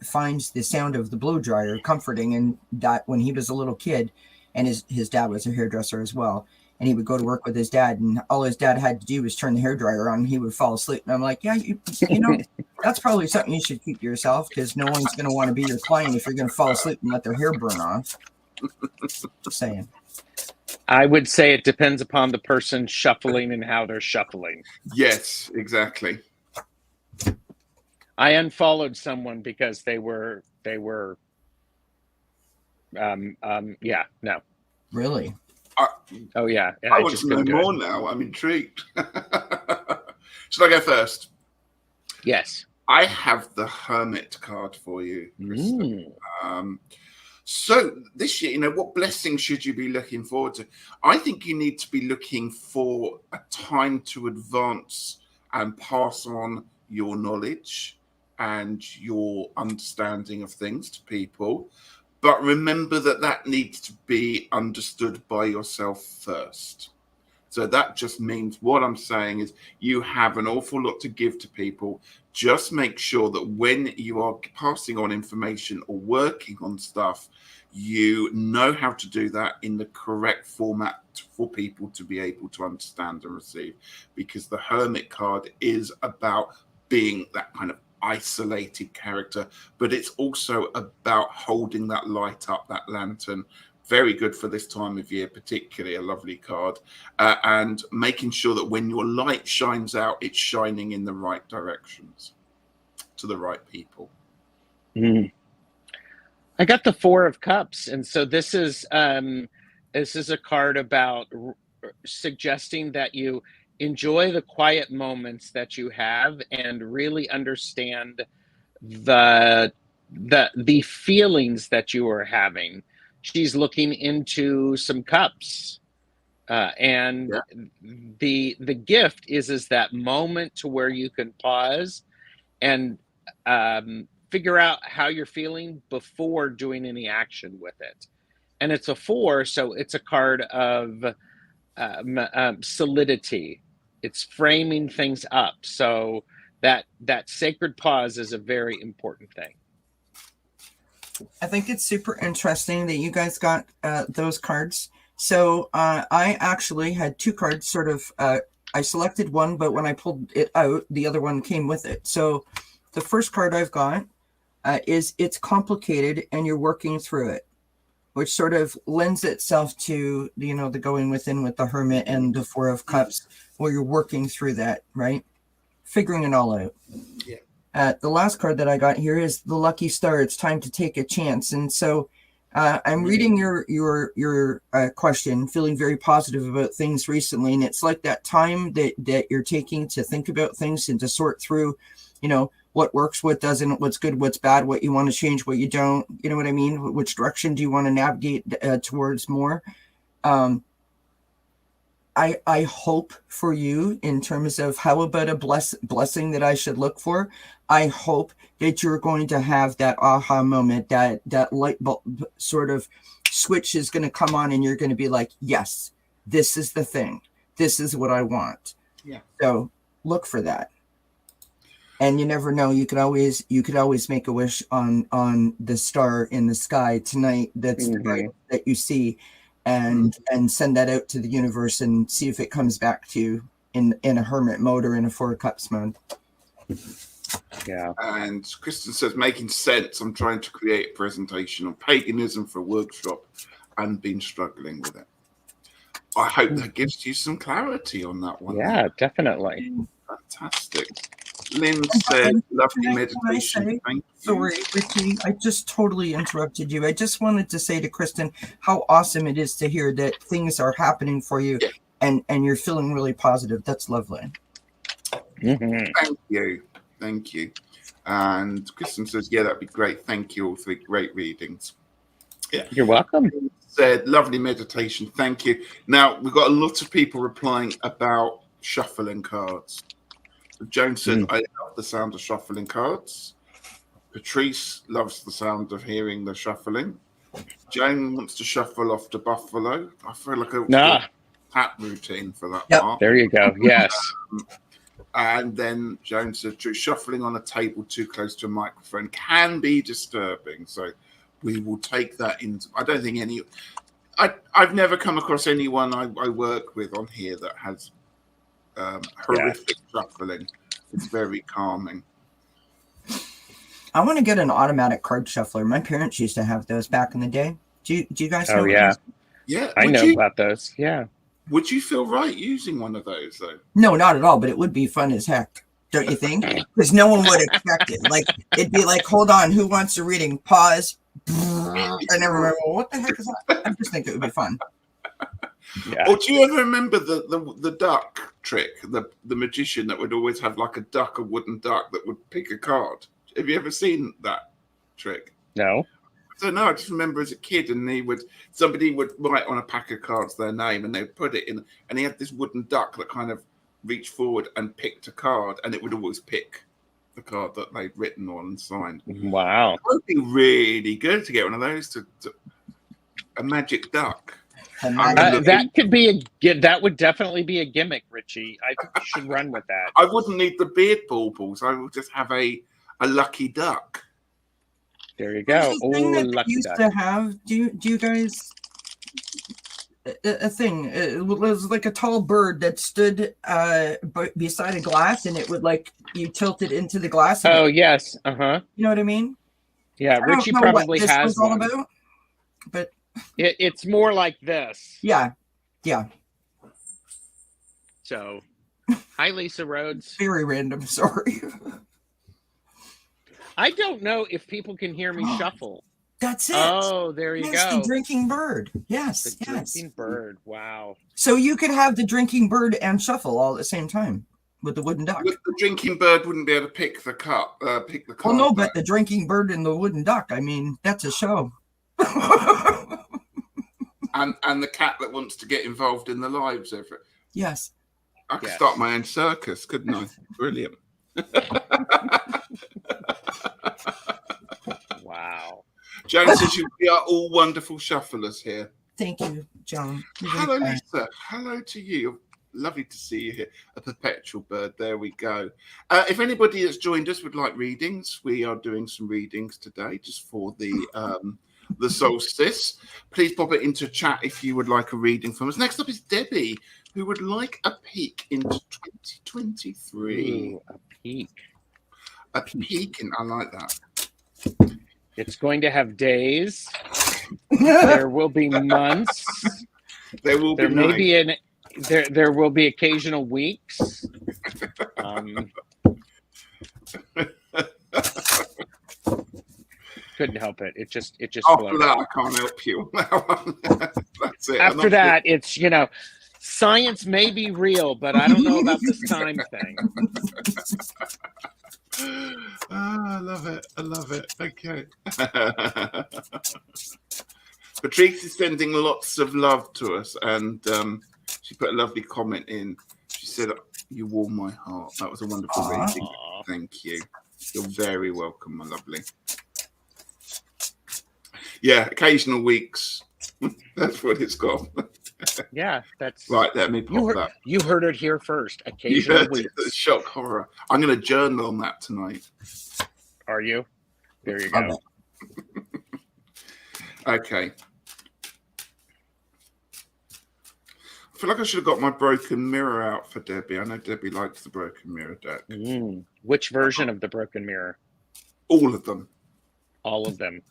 S3: finds the sound of the blow dryer comforting, and that when he was a little kid, and his dad was a hairdresser as well, and he would go to work with his dad, and all his dad had to do was turn the hairdryer on, and he would fall asleep. And I'm like, yeah, you know, that's probably something you should keep to yourself, because no one's going to want to be your client if you're going to fall asleep and let their hair burn off. Just saying.
S2: I would say it depends upon the person shuffling and how they're shuffling.
S1: Yes, exactly.
S2: I unfollowed someone because they were no.
S3: Really?
S2: Oh yeah.
S1: I want to know more now. I'm intrigued. Should I go first?
S2: Yes.
S1: I have the Hermit card for you, Kristen. So this year, what blessing should you be looking forward to? I think you need to be looking for a time to advance and pass on your knowledge and your understanding of things to people. But remember that needs to be understood by yourself first. So that just means what I'm saying is you have an awful lot to give to people. Just make sure that when you are passing on information or working on stuff, you know how to do that in the correct format for people to be able to understand and receive. Because the Hermit card is about being that kind of isolated character, but it's also about holding that light up, that lantern. Very good for this time of year, particularly a lovely card, and making sure that when your light shines out, it's shining in the right directions to the right people.
S2: I got the Four of Cups, and so this is a card about suggesting that you enjoy the quiet moments that you have and really understand the feelings that you are having. She's looking into some cups, and the gift is that moment to where you can pause and figure out how you're feeling before doing any action with it. And it's a 4, so it's a card of solidity. It's framing things up, so that sacred pause is a very important thing.
S3: I think it's super interesting that you guys got those cards. So I actually had 2 cards sort of, I selected one, but when I pulled it out, the other one came with it. So the first card I've got is it's complicated and you're working through it, which sort of lends itself to, you know, the going within with the Hermit and the Four of Cups, where you're working through that, right? Figuring it all out.
S1: Yeah.
S3: The last card that I got here is the Lucky Star. It's time to take a chance. And so I'm reading your question, feeling very positive about things recently. And it's like that time that you're taking to think about things and to sort through, you know, what works, what doesn't, what's good, what's bad, what you want to change, what you don't. You know what I mean? Which direction do you want to navigate towards more? I hope for you in terms of how about a blessing that I should look for. I hope that you're going to have that aha moment, that light bulb sort of switch is going to come on and you're going to be like, yes, this is the thing. This is what I want.
S1: Yeah.
S3: So look for that. And you never know, you could always make a wish on the star in the sky tonight. That's the light that you see. And send that out to the universe and see if it comes back to you in a Hermit mode or in a Four of Cups mode.
S2: Yeah.
S1: And Kristen says, making sense. I'm trying to create a presentation on paganism for a workshop and been struggling with it. I hope that gives you some clarity on that one.
S2: Yeah, definitely.
S1: Fantastic. Lynn said, lovely meditation. Thank you.
S3: Sorry, Ricky, I just totally interrupted you. I just wanted to say to Kristen how awesome it is to hear that things are happening for you and you're feeling really positive. That's lovely.
S1: Thank you. Thank you. And Kristen says, yeah, that'd be great. Thank you all for great readings. Yeah.
S2: You're welcome.
S1: Lynn said, lovely meditation. Thank you. Now, we've got a lot of people replying about shuffling cards. Joan said, I love the sound of shuffling cards. Patrice loves the sound of hearing the shuffling. Joan wants to shuffle off to Buffalo. I feel like a hat routine for that part.
S2: There you go. Yes.
S1: And then Joan said, shuffling on a table too close to a microphone can be disturbing. So we will take that into. I don't think I've never come across anyone I work with on here that has horrific shuffling. It's very calming.
S3: I want to get an automatic card shuffler. My parents used to have those back in the day. Do you guys know?
S2: Oh yeah.
S1: Yeah.
S2: I know about those. Yeah.
S1: Would you feel right using one of those though? No,
S3: not at all, but it would be fun as heck, don't you think? Because no one would expect it. Like it'd be like, hold on, who wants a reading? Pause. And everyone, well, what the heck is that? I just think it would be fun.
S1: Yeah. Or do you ever remember the duck trick? The magician that would always have like a wooden duck that would pick a card. Have you ever seen that trick?
S2: No.
S1: I don't know. I just remember as a kid, and somebody would write on a pack of cards their name, and they'd put it in, and he had this wooden duck that kind of reached forward and picked a card, and it would always pick the card that they'd written on and signed.
S2: Wow.
S1: It would be really good to get one of those to a magic duck.
S2: That could be that would definitely be a gimmick, Richie. I think you should run with that.
S1: I wouldn't need the beard baubles. I would just have a lucky duck.
S2: There you go.
S3: Oh, thing that
S2: lucky
S3: used
S2: duck.
S3: to have. Do you guys? A thing. It was like a tall bird that stood beside a glass, and it would you tilt it into the glass.
S2: Oh yes. You
S3: know what I mean?
S2: Yeah, Richie probably has one.
S3: About, but
S2: it's more like this.
S3: Yeah.
S2: So, hi, Lisa Rhodes.
S3: Very random. Sorry.
S2: I don't know if people can hear me shuffle.
S3: That's it.
S2: Oh, there you go.
S3: The drinking bird. Yes.
S2: The drinking bird. Wow.
S3: So you could have the drinking bird and shuffle all at the same time with the wooden duck.
S1: The drinking bird wouldn't be able to pick the cup. Pick the cup.
S3: Well, no, but the drinking bird and the wooden duck. I mean, that's a show.
S1: and the cat that wants to get involved in the lives of it.
S3: Yes.
S1: I could start my own circus, couldn't I? Brilliant.
S2: Wow.
S1: Joan says we are all wonderful shufflers here.
S3: Thank you, John.
S1: Hello, Lisa. Hello to you. Lovely to see you here. A perpetual bird. There we go. If anybody that's joined us would like readings, we are doing some readings today just for the solstice. Please pop it into chat if you would like a reading from us. Next up is Debbie, who would like a peek into 2023.
S2: Ooh, a peek.
S1: A peek, and I like that.
S2: It's going to have days. There will be months.
S1: There will be
S2: maybe there will be occasional weeks. Couldn't help it. It just
S1: after that, I can't help you. That's it.
S2: After that, it's science may be real, but I don't know about this time thing.
S1: I love it. Okay. Patrice is sending lots of love to us, and she put a lovely comment in. She said, "You warm my heart." That was a wonderful reading. Thank you. You're very welcome, my lovely. Yeah, occasional weeks. That's what it's got.
S2: Yeah, that's
S1: right. Let me pop that.
S2: You heard it here first. Occasional weeks.
S1: Shock horror. I'm going to journal on that tonight.
S2: Are you? There you go.
S1: Okay. I feel like I should have got my broken mirror out for Debbie. I know Debbie likes the broken mirror deck.
S2: Which version of the broken mirror?
S1: All of them.
S2: All of them.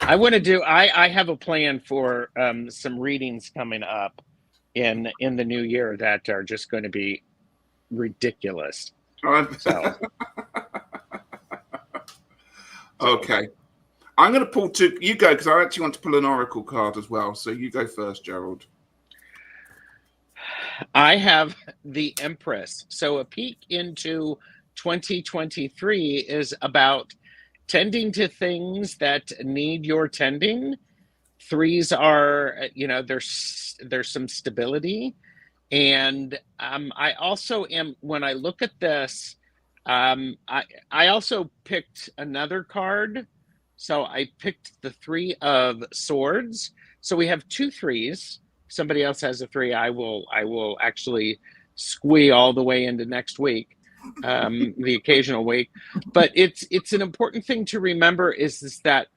S2: I want to do. I have a plan for some readings coming up in the new year that are just going to be ridiculous. So.
S1: Okay, I'm going to pull two. You go, because I actually want to pull an oracle card as well. So you go first, Gerald.
S2: I have the Empress. So a peek into 2023 is about tending to things that need your tending. Threes are, there's some stability. And I also am, when I look at this, I also picked another card. So I picked the Three of Swords. So we have 2 threes. Somebody else has a 3. I will actually squee all the way into next week. The occasional week, but it's an important thing to remember is that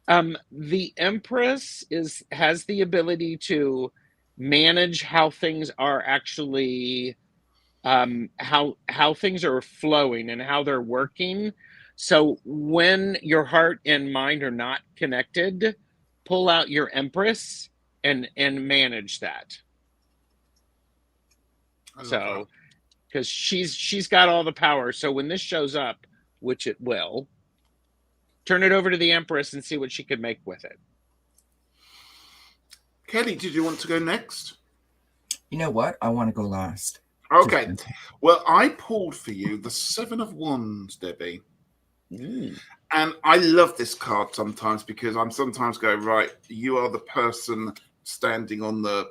S2: the Empress has the ability to manage how things are actually how things are flowing and how they're working. So when your heart and mind are not connected, pull out your Empress and manage that. So. Because she's got all the power. So when this shows up, which it will, turn it over to the Empress and see what she could make with it.
S1: Kelly, did you want to go next?
S3: You know what? I want to go last.
S1: Okay. Well, I pulled for you the 7 of Wands, Debbie. And I love this card sometimes because I'm sometimes going, right, you are the person standing on the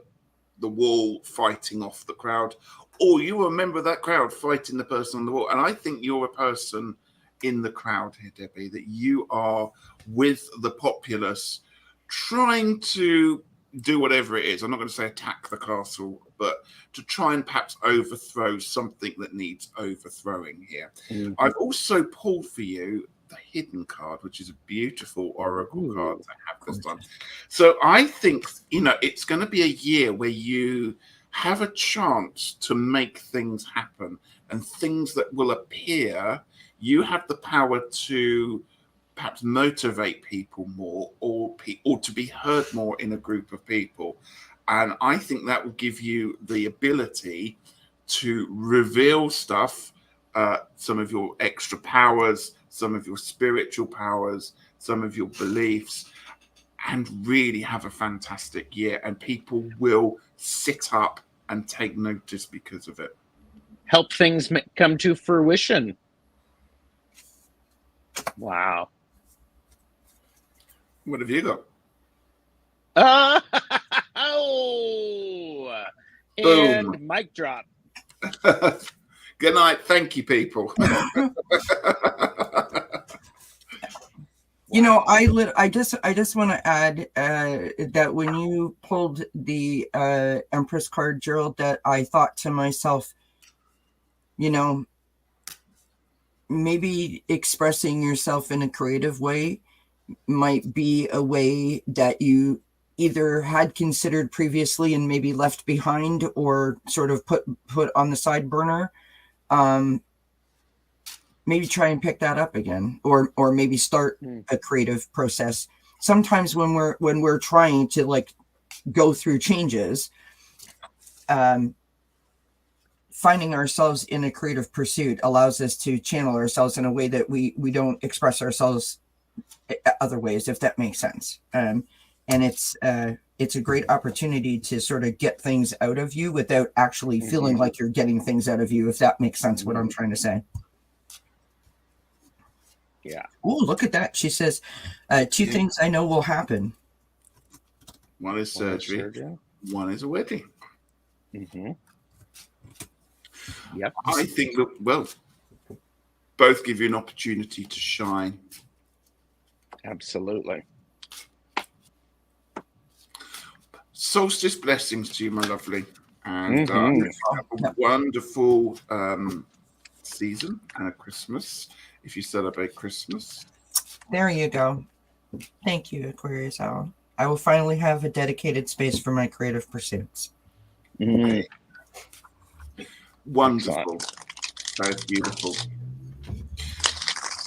S1: wall fighting off the crowd. Or you were a member of that crowd fighting the person on the wall. And I think you're a person in the crowd here, Debbie, that you are with the populace trying to do whatever it is. I'm not going to say attack the castle, but to try and perhaps overthrow something that needs overthrowing here.
S2: Mhm.
S1: I've also pulled for you the hidden card, which is a beautiful oracle card to have this time. So I think, it's going to be a year where you have a chance to make things happen, and things that will appear, you have the power to perhaps motivate people more, or to be heard more in a group of people. And I think that will give you the ability to reveal stuff, some of your extra powers, some of your spiritual powers, some of your beliefs, and really have a fantastic year. And people will sit up and take notice because of it.
S2: Help things come to fruition. Wow.
S1: What have you got?
S2: Oh,
S1: Boom.
S2: and mic drop.
S1: Good night. Thank you, people.
S3: I just want to add that when you pulled the Empress card, Gerald, that I thought to myself, maybe expressing yourself in a creative way might be a way that you either had considered previously and maybe left behind, or sort of put on the side burner. Maybe try and pick that up again, or maybe start a creative process. Sometimes when we're trying to like go through changes, finding ourselves in a creative pursuit allows us to channel ourselves in a way that we don't express ourselves other ways, if that makes sense. And it's a great opportunity to sort of get things out of you without actually feeling like you're getting things out of you, if that makes sense, what I'm trying to say.
S2: Yeah.
S3: Oh, look at that. She says, two things I know will happen.
S1: One is surgery. One is a wedding.
S2: Mm-hmm. Yep.
S1: I think that, both give you an opportunity to shine.
S2: Absolutely.
S1: Solstice blessings to you, my lovely. And have a wonderful season and a Christmas, if you celebrate Christmas.
S3: There you go. Thank you, Aquarius Owl. I will finally have a dedicated space for my creative pursuits.
S1: Okay. Wonderful. That's beautiful.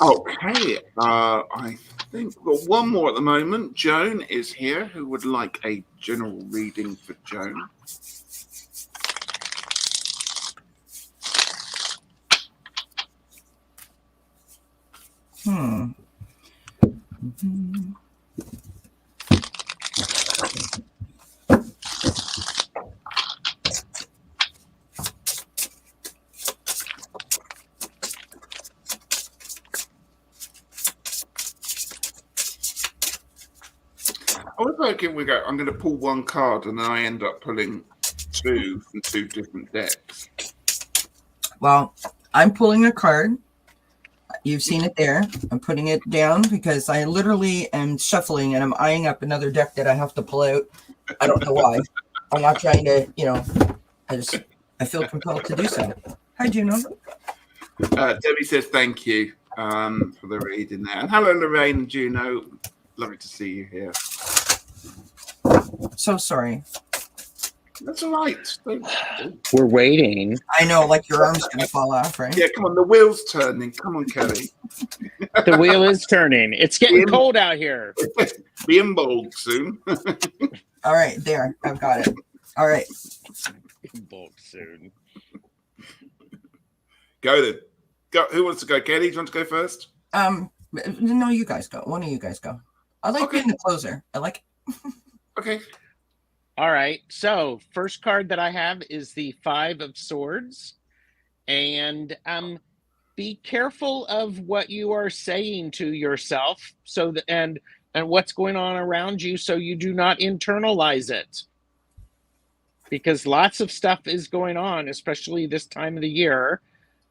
S1: Okay. I think we've got one more at the moment. Joan is here, who would like a general reading for Joan. I'm going to pull one card and then I end up pulling two from two different decks.
S3: Well, I'm pulling a card. You've seen it there. I'm putting it down because I literally am shuffling and I'm eyeing up another deck that I have to pull out. I don't know why. I'm not trying to, I feel compelled to do so. Hi, Juno.
S1: Debbie says thank you for the reading there. And hello, Lorraine and Juno. Lovely to see you here.
S3: So sorry.
S1: That's all right.
S2: We're waiting.
S3: I know, like your arm's going to fall off, right?
S1: Yeah, come on. The wheel's turning. Come on, Kelly.
S2: The wheel is turning. It's getting cold out here.
S1: Being bold soon.
S3: All right, there. I've got it. All right.
S2: Being bold soon.
S1: Go then. Go. Who wants to go? Kelly, do you want to go first?
S3: No, you guys go. One of you guys go. I like being the closer. I like it.
S1: Okay.
S2: All right. So first card that I have is the 5 of Swords. And be careful of what you are saying to yourself so that and what's going on around you so you do not internalize it. Because lots of stuff is going on, especially this time of the year.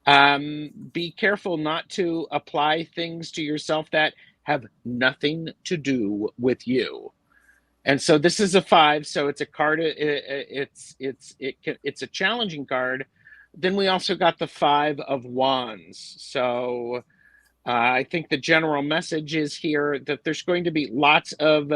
S2: Be careful not to apply things to yourself that have nothing to do with you. And so this is a 5, so it's a card. It's a challenging card. Then we also got the 5 of Wands. So I think the general message is here that there's going to be lots of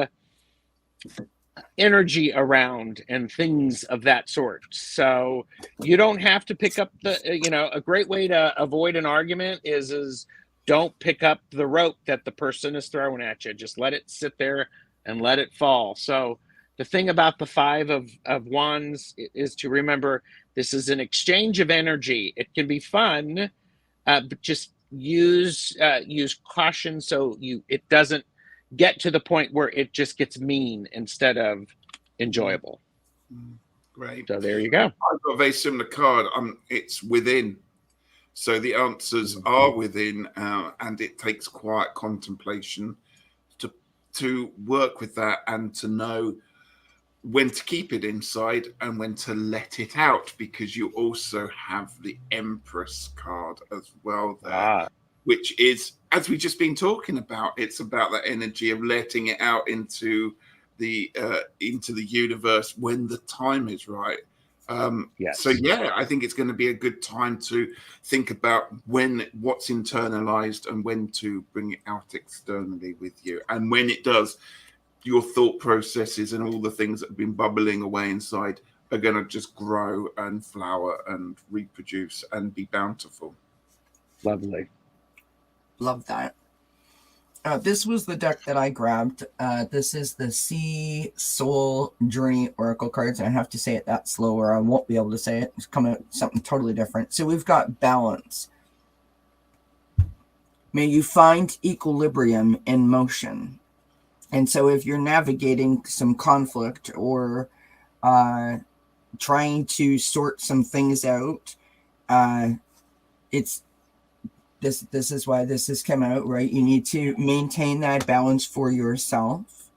S2: energy around and things of that sort. So you don't have to pick up a great way to avoid an argument is don't pick up the rope that the person is throwing at you. Just let it sit there and let it fall. So the thing about the 5 of Wands is to remember this is an exchange of energy. It can be fun, but just use caution so it doesn't get to the point where it just gets mean instead of enjoyable.
S1: Great.
S2: So there you go.
S1: I've got a very similar card. It's within. So the answers are within, and it takes quiet contemplation to work with that and to know when to keep it inside and when to let it out, because you also have the Empress card as well there, which is, as we've just been talking about, it's about that energy of letting it out into the universe when the time is right.
S2: Yes.
S1: So yeah, I think it's going to be a good time to think about what's internalized and when to bring it out externally with you. And when it does, your thought processes and all the things that have been bubbling away inside are going to just grow and flower and reproduce and be bountiful.
S2: Lovely.
S3: Love that. This was the deck that I grabbed. This is the Sea Soul Journey Oracle cards. I have to say it that slow or I won't be able to say it. It's coming out something totally different. So we've got balance. May you find equilibrium in motion. And so if you're navigating some conflict or trying to sort some things out, this is why this has come out, right? You need to maintain that balance for yourself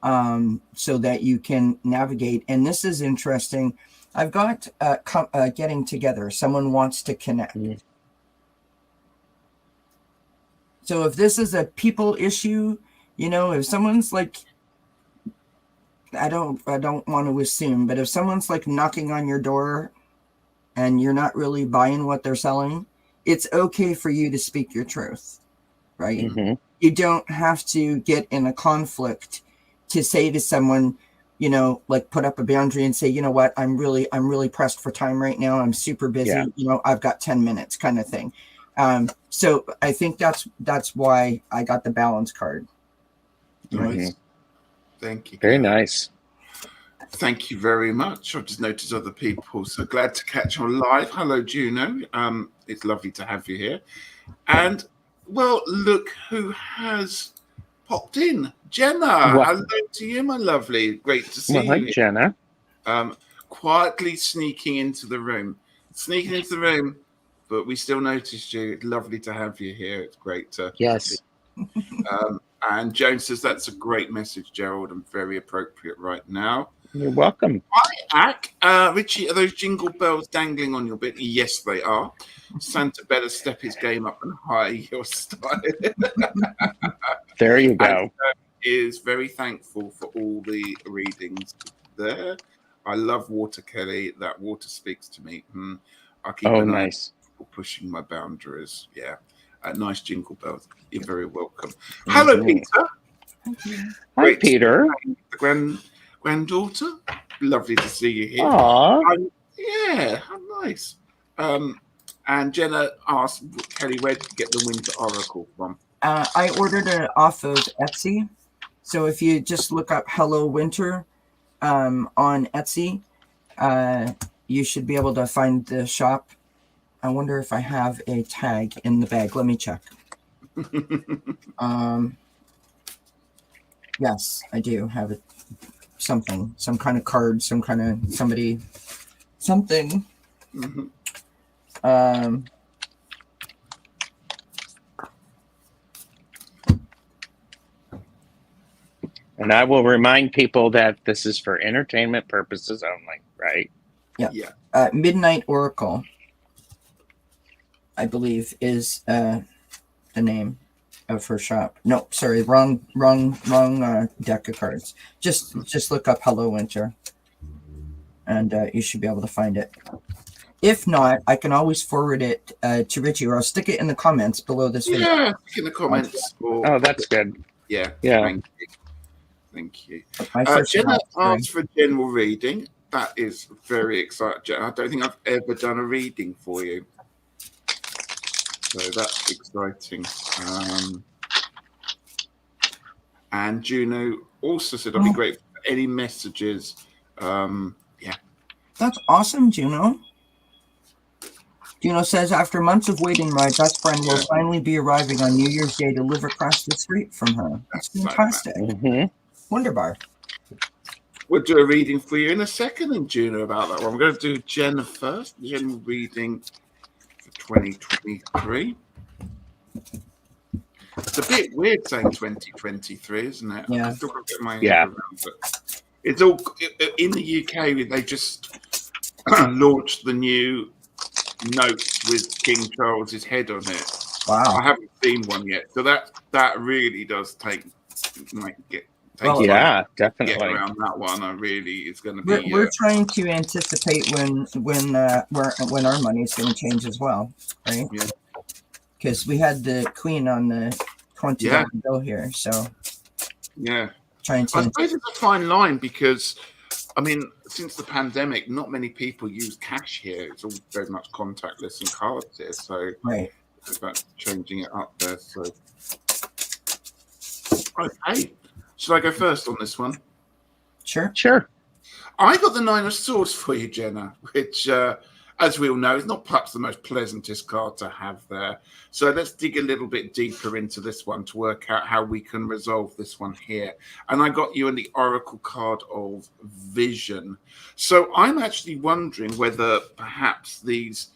S3: so that you can navigate. And this is interesting. I've got getting together. Someone wants to connect. Mm-hmm. So if this is a people issue, if someone's like, I don't want to assume, but if someone's like knocking on your door and you're not really buying what they're selling, it's okay for you to speak your truth, right?
S2: Mm-hmm.
S3: You don't have to get in a conflict to say to someone, like put up a boundary and say, you know what, I'm really pressed for time right now. I'm super busy. Yeah. I've got 10 minutes kind of thing. So I think that's why I got the balance card.
S1: Nice. Mm-hmm. Thank you.
S2: Very nice.
S1: Thank you very much. I've just noticed other people. So glad to catch you on live. Hello, Juno. It's lovely to have you here. And, well, look who has popped in. Jenna. Hello to you, my lovely. Great to see you.
S2: Hi, Jenna.
S1: Quietly sneaking into the room. But we still noticed you. It's lovely to have you here. It's great to
S2: yes.
S1: And Joan says that's a great message, Gerald, and very appropriate right now.
S2: You're welcome.
S1: Hi, Ak. Richie, are those jingle bells dangling on your bit? Yes, they are. Santa better step his game up and hire your style.
S2: There you go.
S1: And, is very thankful for all the readings there. I love water, Kelly. That water speaks to me. I'll keep an eye on pushing my boundaries. Yeah. Nice jingle bells. You're very welcome. Mm-hmm. Hello, Peter.
S2: Hi, Peter.
S1: The granddaughter. Lovely to see you here.
S2: Aww.
S1: Yeah, how nice. And Jenna asked Kelly, where did you get the Winter Oracle from?
S3: I ordered it off of Etsy. So if you just look up Hello Winter on Etsy, you should be able to find the shop. I wonder if I have a tag in the bag. Let me check. Yes, I do have it. Some kind of card, some kind of something.
S1: Mm-hmm.
S2: And I will remind people that this is for entertainment purposes only, right?
S3: Yeah. Midnight Oracle, I believe, is the name. of her shop. No, sorry, wrong deck of cards. Just look up Hello Winter, and you should be able to find it. If not, I can always forward it to Richie, or I'll stick it in the comments below this video.
S1: Yeah, in the comments.
S2: Oh, that's good.
S1: Yeah.
S2: Yeah.
S1: Thank you.
S3: My first
S1: Jenna
S3: story.
S1: asked for general reading. That is very exciting, Jenna. I don't think I've ever done a reading for you. So that's exciting. And Juno also said, I'd be grateful for any messages. Yeah.
S3: That's awesome, Juno. Juno says, after months of waiting, my best friend will finally be arriving on New Year's Day to live across the street from her. That's fantastic. Wonderbar.
S1: We'll do a reading for you in a second, and Juno, about that one. We're going to do Jenna first. General reading for 2023. It's a bit weird saying 2023, isn't it?
S3: Yeah.
S1: I still got to get my head around it. It's all in the UK. They just launched the new notes with King Charles's head on it.
S3: Wow.
S1: I haven't seen one yet, so that really does take
S2: Definitely.
S1: Get around that one. It's going to be.
S3: We're trying to anticipate when our money is going to change as well, right?
S1: Yeah.
S3: Because we had the Queen on the $20 bill here, so
S1: yeah.
S3: Trying to.
S1: I suppose it's a fine line because, I mean, since the pandemic, not many people use cash here. It's all very much contactless and cards here, so
S3: right.
S1: It's about changing it up there. So, okay. Should I go first on this one?
S3: Sure.
S1: I got the Nine of Swords for you, Jenna, which, as we all know, is not perhaps the most pleasantest card to have there. So let's dig a little bit deeper into this one to work out how we can resolve this one here. And I got you in the Oracle card of Vision. So I'm actually wondering whether perhaps these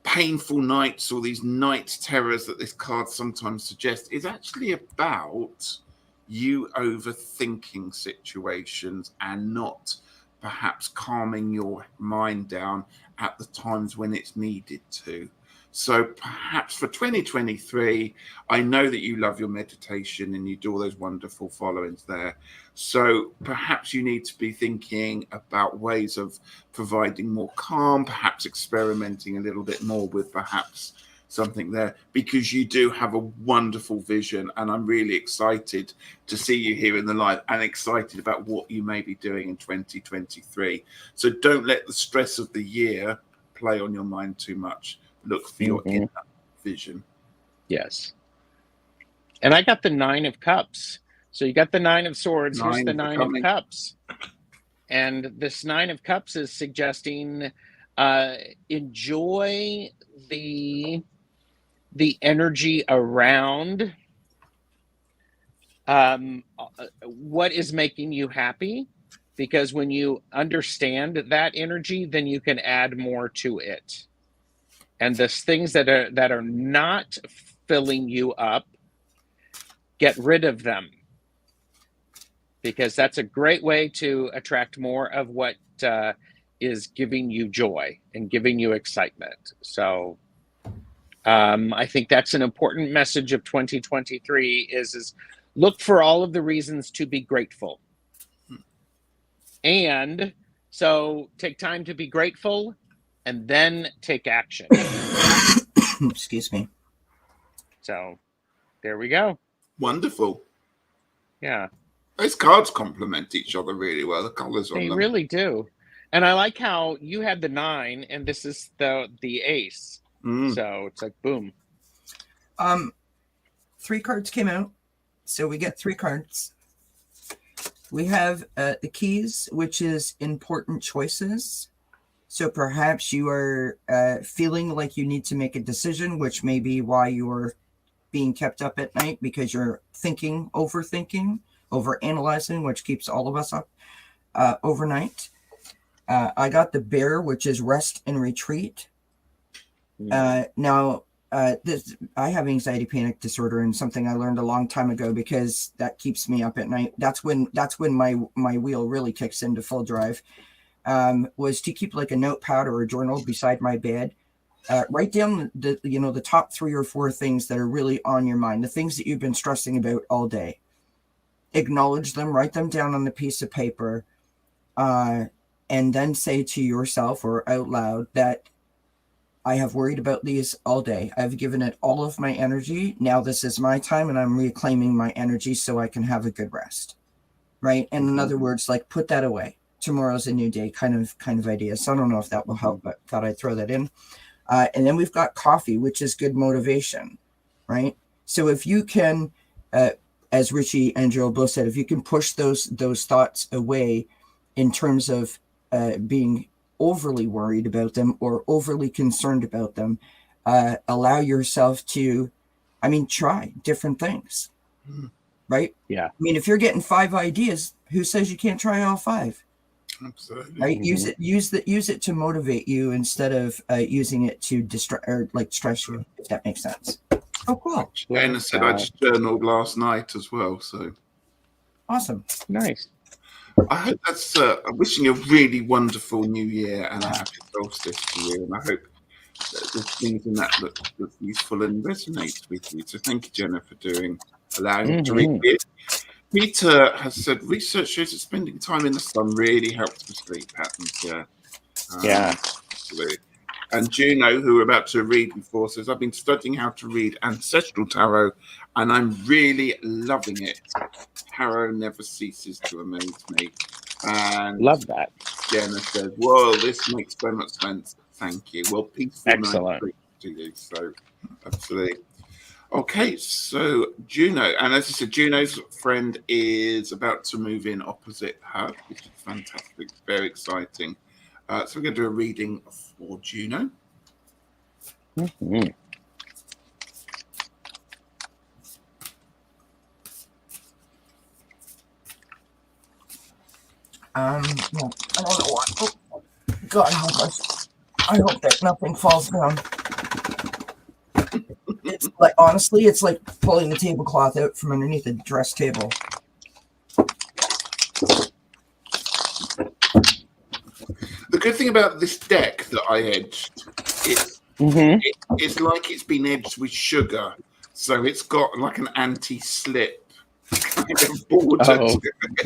S1: painful nights or these night terrors that this card sometimes suggests is actually about you overthinking situations and not perhaps calming your mind down at the times when it's needed to. So perhaps for 2023, I know that you love your meditation and you do all those wonderful followings there. So perhaps you need to be thinking about ways of providing more calm, perhaps experimenting a little bit more with perhaps something there, because you do have a wonderful vision, and I'm really excited to see you here in the live and excited about what you may be doing in 2023. So don't let the stress of the year play on your mind too much. Look for your inner vision.
S2: Yes. And I got the Nine of Cups. So you got the Nine of Swords. Here's the Nine of Cups. And this Nine of Cups is suggesting enjoy the energy around what is making you happy, because when you understand that energy, then you can add more to it. And the things that are not filling you up, get rid of them, because that's a great way to attract more of what is giving you joy and giving you excitement. So I think that's an important message of 2023 is look for all of the reasons to be grateful. And so take time to be grateful and then take action.
S3: Excuse me.
S2: So there we go.
S1: Wonderful.
S2: Yeah.
S1: Those cards complement each other really well. The colors on them.
S2: They really do. And I like how you had the 9 and this is the ace. So it's like boom.
S3: 3 cards came out, so we get 3 cards. We have the keys, which is important choices. So perhaps you are feeling like you need to make a decision, which may be why you're being kept up at night, because you're overthinking, overanalyzing, which keeps all of us up overnight. I got the Bear, which is rest and retreat. Now, I have anxiety panic disorder, and something I learned a long time ago, because that keeps me up at night. That's when my wheel really kicks into full drive. Was to keep like a notepad or a journal beside my bed, write down the top 3 or 4 things that are really on your mind, the things that you've been stressing about all day. Acknowledge them, write them down on a piece of paper, and then say to yourself or out loud that I have worried about these all day. I've given it all of my energy. Now this is my time, and I'm reclaiming my energy so I can have a good rest. Right? And in other words, like, put that away. Tomorrow's a new day kind of idea. So I don't know if that will help, but thought I'd throw that in. And then we've got coffee, which is good motivation, right? So if you can, as Richie and Gerald both said, if you can push those thoughts away in terms of being overly worried about them or overly concerned about them, allow yourself to, try different things, right?
S2: Yeah.
S3: I mean, if you're getting 5 ideas, who says you can't try all 5?
S1: Absolutely.
S3: Right? Use it to motivate you instead of using it to distract or like stress you, if that makes sense. Oh, cool.
S1: Anna said I just journaled last night as well, so
S3: Awesome.
S2: Nice.
S1: I hope that's wishing a really wonderful new year and a happy solstice to you, and I hope that there's things in that that's useful and resonates with you. So thank you, Jenna, for allowing me to read it. Peter has said research shows that spending time in the sun really helps with sleep patterns. Yeah. Absolutely. And Juno, who we're about to read before, says, I've been studying how to read ancestral tarot and I'm really loving it. Tarot never ceases to amaze me. And
S2: love that.
S1: Jenna says, whoa, this makes so much sense. Thank you. Well, peaceful
S2: Excellent.
S1: night to you. So, absolutely. Okay, so Juno, and as I said, Juno's friend is about to move in opposite her, which is fantastic, very exciting. So we're going to do a reading for Juno.
S2: Mm-hmm.
S3: I don't know what. Oh, God help us. I hope that nothing falls down. It's like, honestly, it's like pulling the tablecloth out from underneath a dress table.
S1: The good thing about this deck that I edged, it's like it's been edged with sugar. So it's got like an anti-slip kind of border to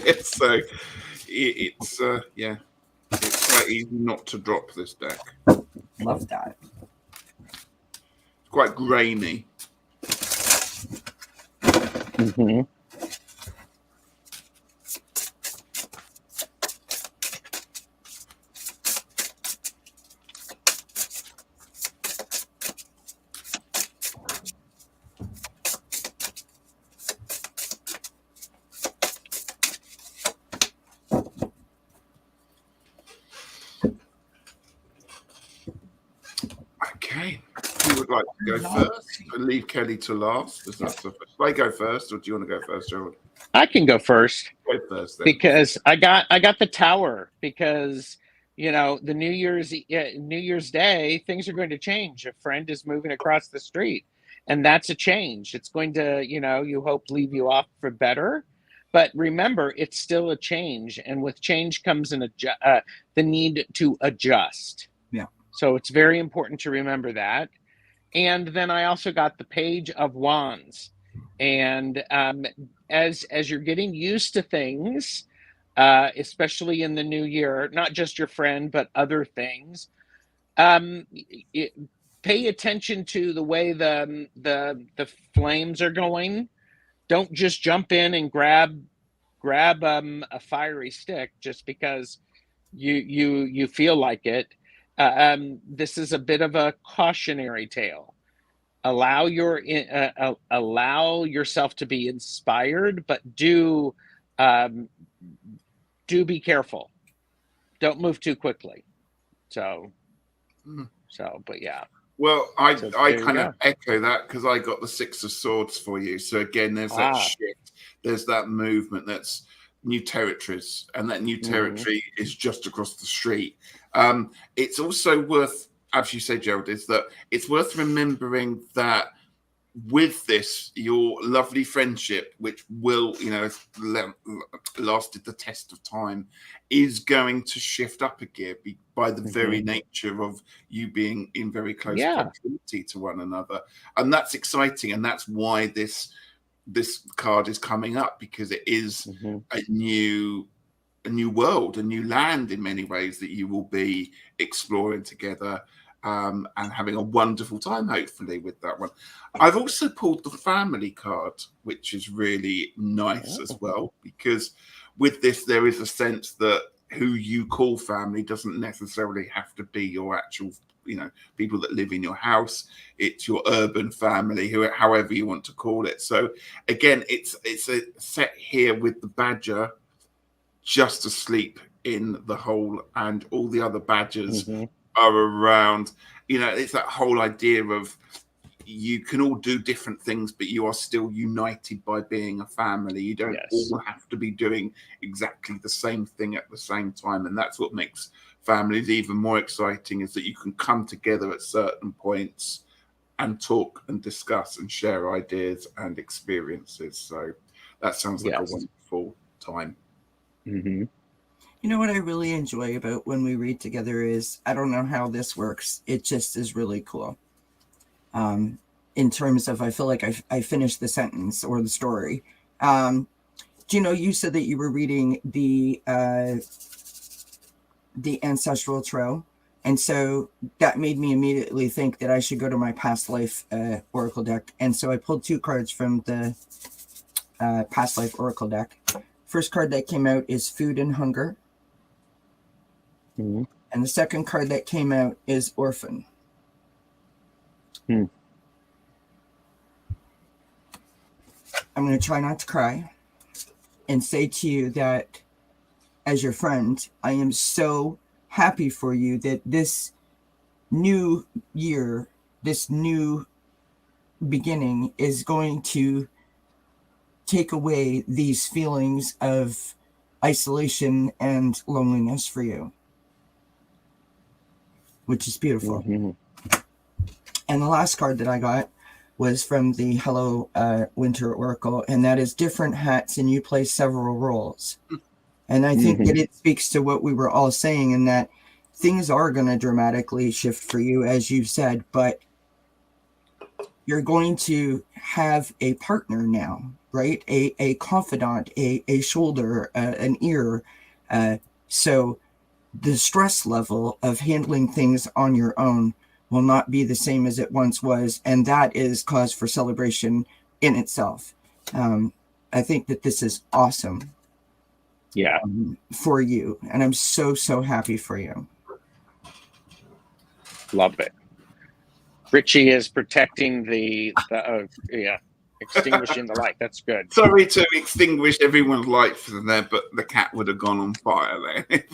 S1: it. So it's quite easy not to drop this deck.
S3: Love that.
S1: It's quite grainy.
S2: Mm-hmm.
S1: Okay. Who would like to go first? And leave Kelly to last. Should I go first, or do you want to go first, Gerald?
S2: I can go first.
S1: Go first, then.
S2: Because I got the tower, because the New Year's Day, things are going to change. A friend is moving across the street, and that's a change. It's going to, you hope, leave you off for better. But remember, it's still a change, and with change comes the need to adjust.
S3: Yeah.
S2: So it's very important to remember that. And then I also got the Page of Wands, and as you're getting used to things, especially in the new year, not just your friend but other things, pay attention to the way the flames are going. Don't just jump in and grab a fiery stick just because you feel like it. This is a bit of a cautionary tale. Allow yourself to be inspired, but do be careful. Don't move too quickly. But yeah.
S1: Well, I kind of echo that, because I got the Six of Swords for you. So again, there's that shift. There's that movement. That's new territories, and that new territory is just across the street. It's also worth, as you say, Gerald, is that it's worth remembering that with this, your lovely friendship, which will, lasted the test of time, is going to shift up a gear by the very nature of you being in very close proximity to one another. And that's exciting. And that's why this card is coming up, because it is a new world, a new land in many ways that you will be exploring together. And having a wonderful time, hopefully, with that one. I've also pulled the family card, which is really nice as well, because with this, there is a sense that who you call family doesn't necessarily have to be your actual, people that live in your house. It's your urban family, however you want to call it. So again, it's a set here with the badger just asleep in the hole, and all the other badgers are around. It's that whole idea of you can all do different things, but you are still united by being a family. You don't all have to be doing exactly the same thing at the same time. And that's what makes families even more exciting, is that you can come together at certain points and talk and discuss and share ideas and experiences. So that sounds like a wonderful time.
S3: You know what I really enjoy about when we read together is, I don't know how this works. It just is really cool. In terms of, I feel like I finished the sentence or the story. Gino, you said that you were reading the Ancestral Trail. And so that made me immediately think that I should go to my past life Oracle deck. And so I pulled 2 cards from the past life Oracle deck. First card that came out is Food and Hunger. And the second card that came out is Orphan. I'm going to try not to cry and say to you that, as your friend, I am so happy for you that this new year, this new beginning is going to take away these feelings of isolation and loneliness for you, which is beautiful. And the last card that I got was from the Hello Winter Oracle, and that is different hats and you play several roles. And I think that it speaks to what we were all saying, in that things are going to dramatically shift for you, as you said, but you're going to have a partner now, right? A confidant, a shoulder, an ear. So the stress level of handling things on your own will not be the same as it once was. And that is cause for celebration in itself. I think that this is awesome.
S2: Yeah.
S3: For you. And I'm so, so happy for you.
S2: Love it. Richie is protecting the extinguishing the light. That's good.
S1: Sorry to extinguish everyone's light from there, but the cat would have gone on fire there.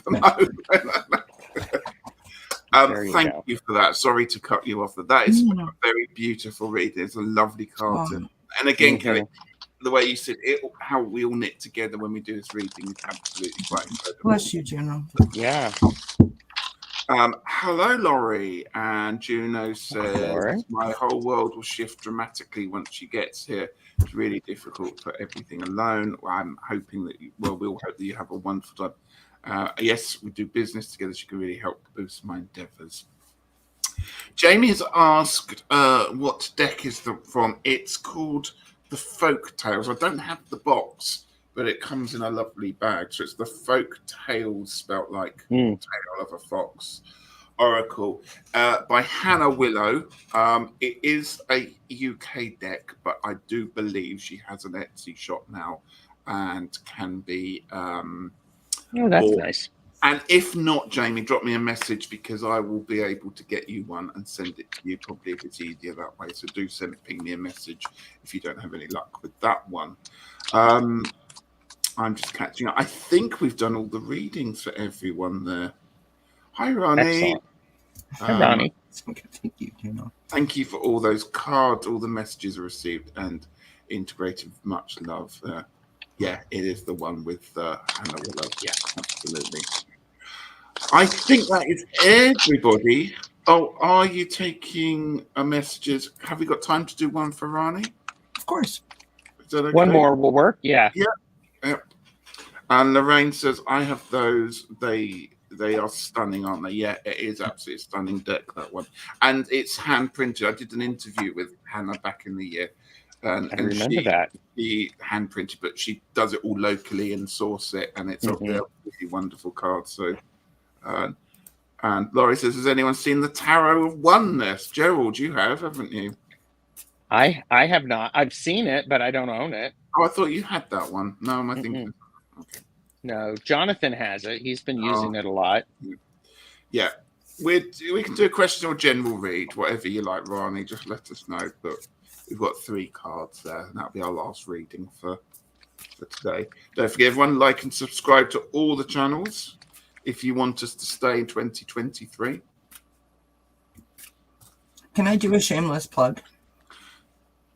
S1: Thank you for that. Sorry to cut you off. That is a very beautiful read. It's a lovely card. And again, Kelly, the way you said it, how we all knit together when we do this reading is absolutely quite incredible.
S3: Bless you, Juno.
S2: Yeah.
S1: Hello, Laurie. And Juno says, my whole world will shift dramatically once she gets here. It's really difficult for everything alone. I'm hoping that we'll hope that you have a wonderful time. Yes, we do business together. She can really help boost my endeavors. Jamie has asked what deck is from. It's called the Folk Tales. I don't have the box, but it comes in a lovely bag. So it's the Folk Tales, spelt like tail of a fox, Oracle, by Hannah Willow. It is a UK deck, but I do believe she has an Etsy shop now and can be...
S2: that's nice.
S1: And if not, Jamie, drop me a message, because I will be able to get you one and send it to you, probably if it's easier that way. So do ping me a message if you don't have any luck with that one. I'm just catching up. I think we've done all the readings for everyone there. Hi, Ronnie.
S2: Hi, Ronnie.
S3: Thank you, Juno.
S1: Thank you for all those cards, all the messages received and integrated. Much love. Yeah, it is the one with Hannah Willow. Yeah, absolutely. I think that is everybody. Oh, are you taking messages? Have we got time to do one for Rani?
S3: Of course.
S1: Is that okay?
S2: One more will work. Yeah.
S1: Yep. And Lorraine says, I have those. They are stunning, aren't they? Yeah, it is absolutely stunning deck, that one. And it's hand printed. I did an interview with Hannah back in the year. And,
S2: I remember that.
S1: She hand printed, but she does it all locally and source it. And it's a really wonderful card. So, and Laurie says, has anyone seen the Tarot of Oneness? Gerald, you have, haven't you?
S2: I have not. I've seen it, but I don't own it.
S1: Oh, I thought you had that one. No, am I thinking? Okay.
S2: No, Jonathan has it. He's been using it a lot.
S1: Yeah. We can do a question or general read, whatever you like, Rani. Just let us know. But we've got 3 cards there, and that'll be our last reading for today. Don't forget, everyone, like and subscribe to all the channels if you want us to stay in 2023.
S3: Can I do a shameless plug?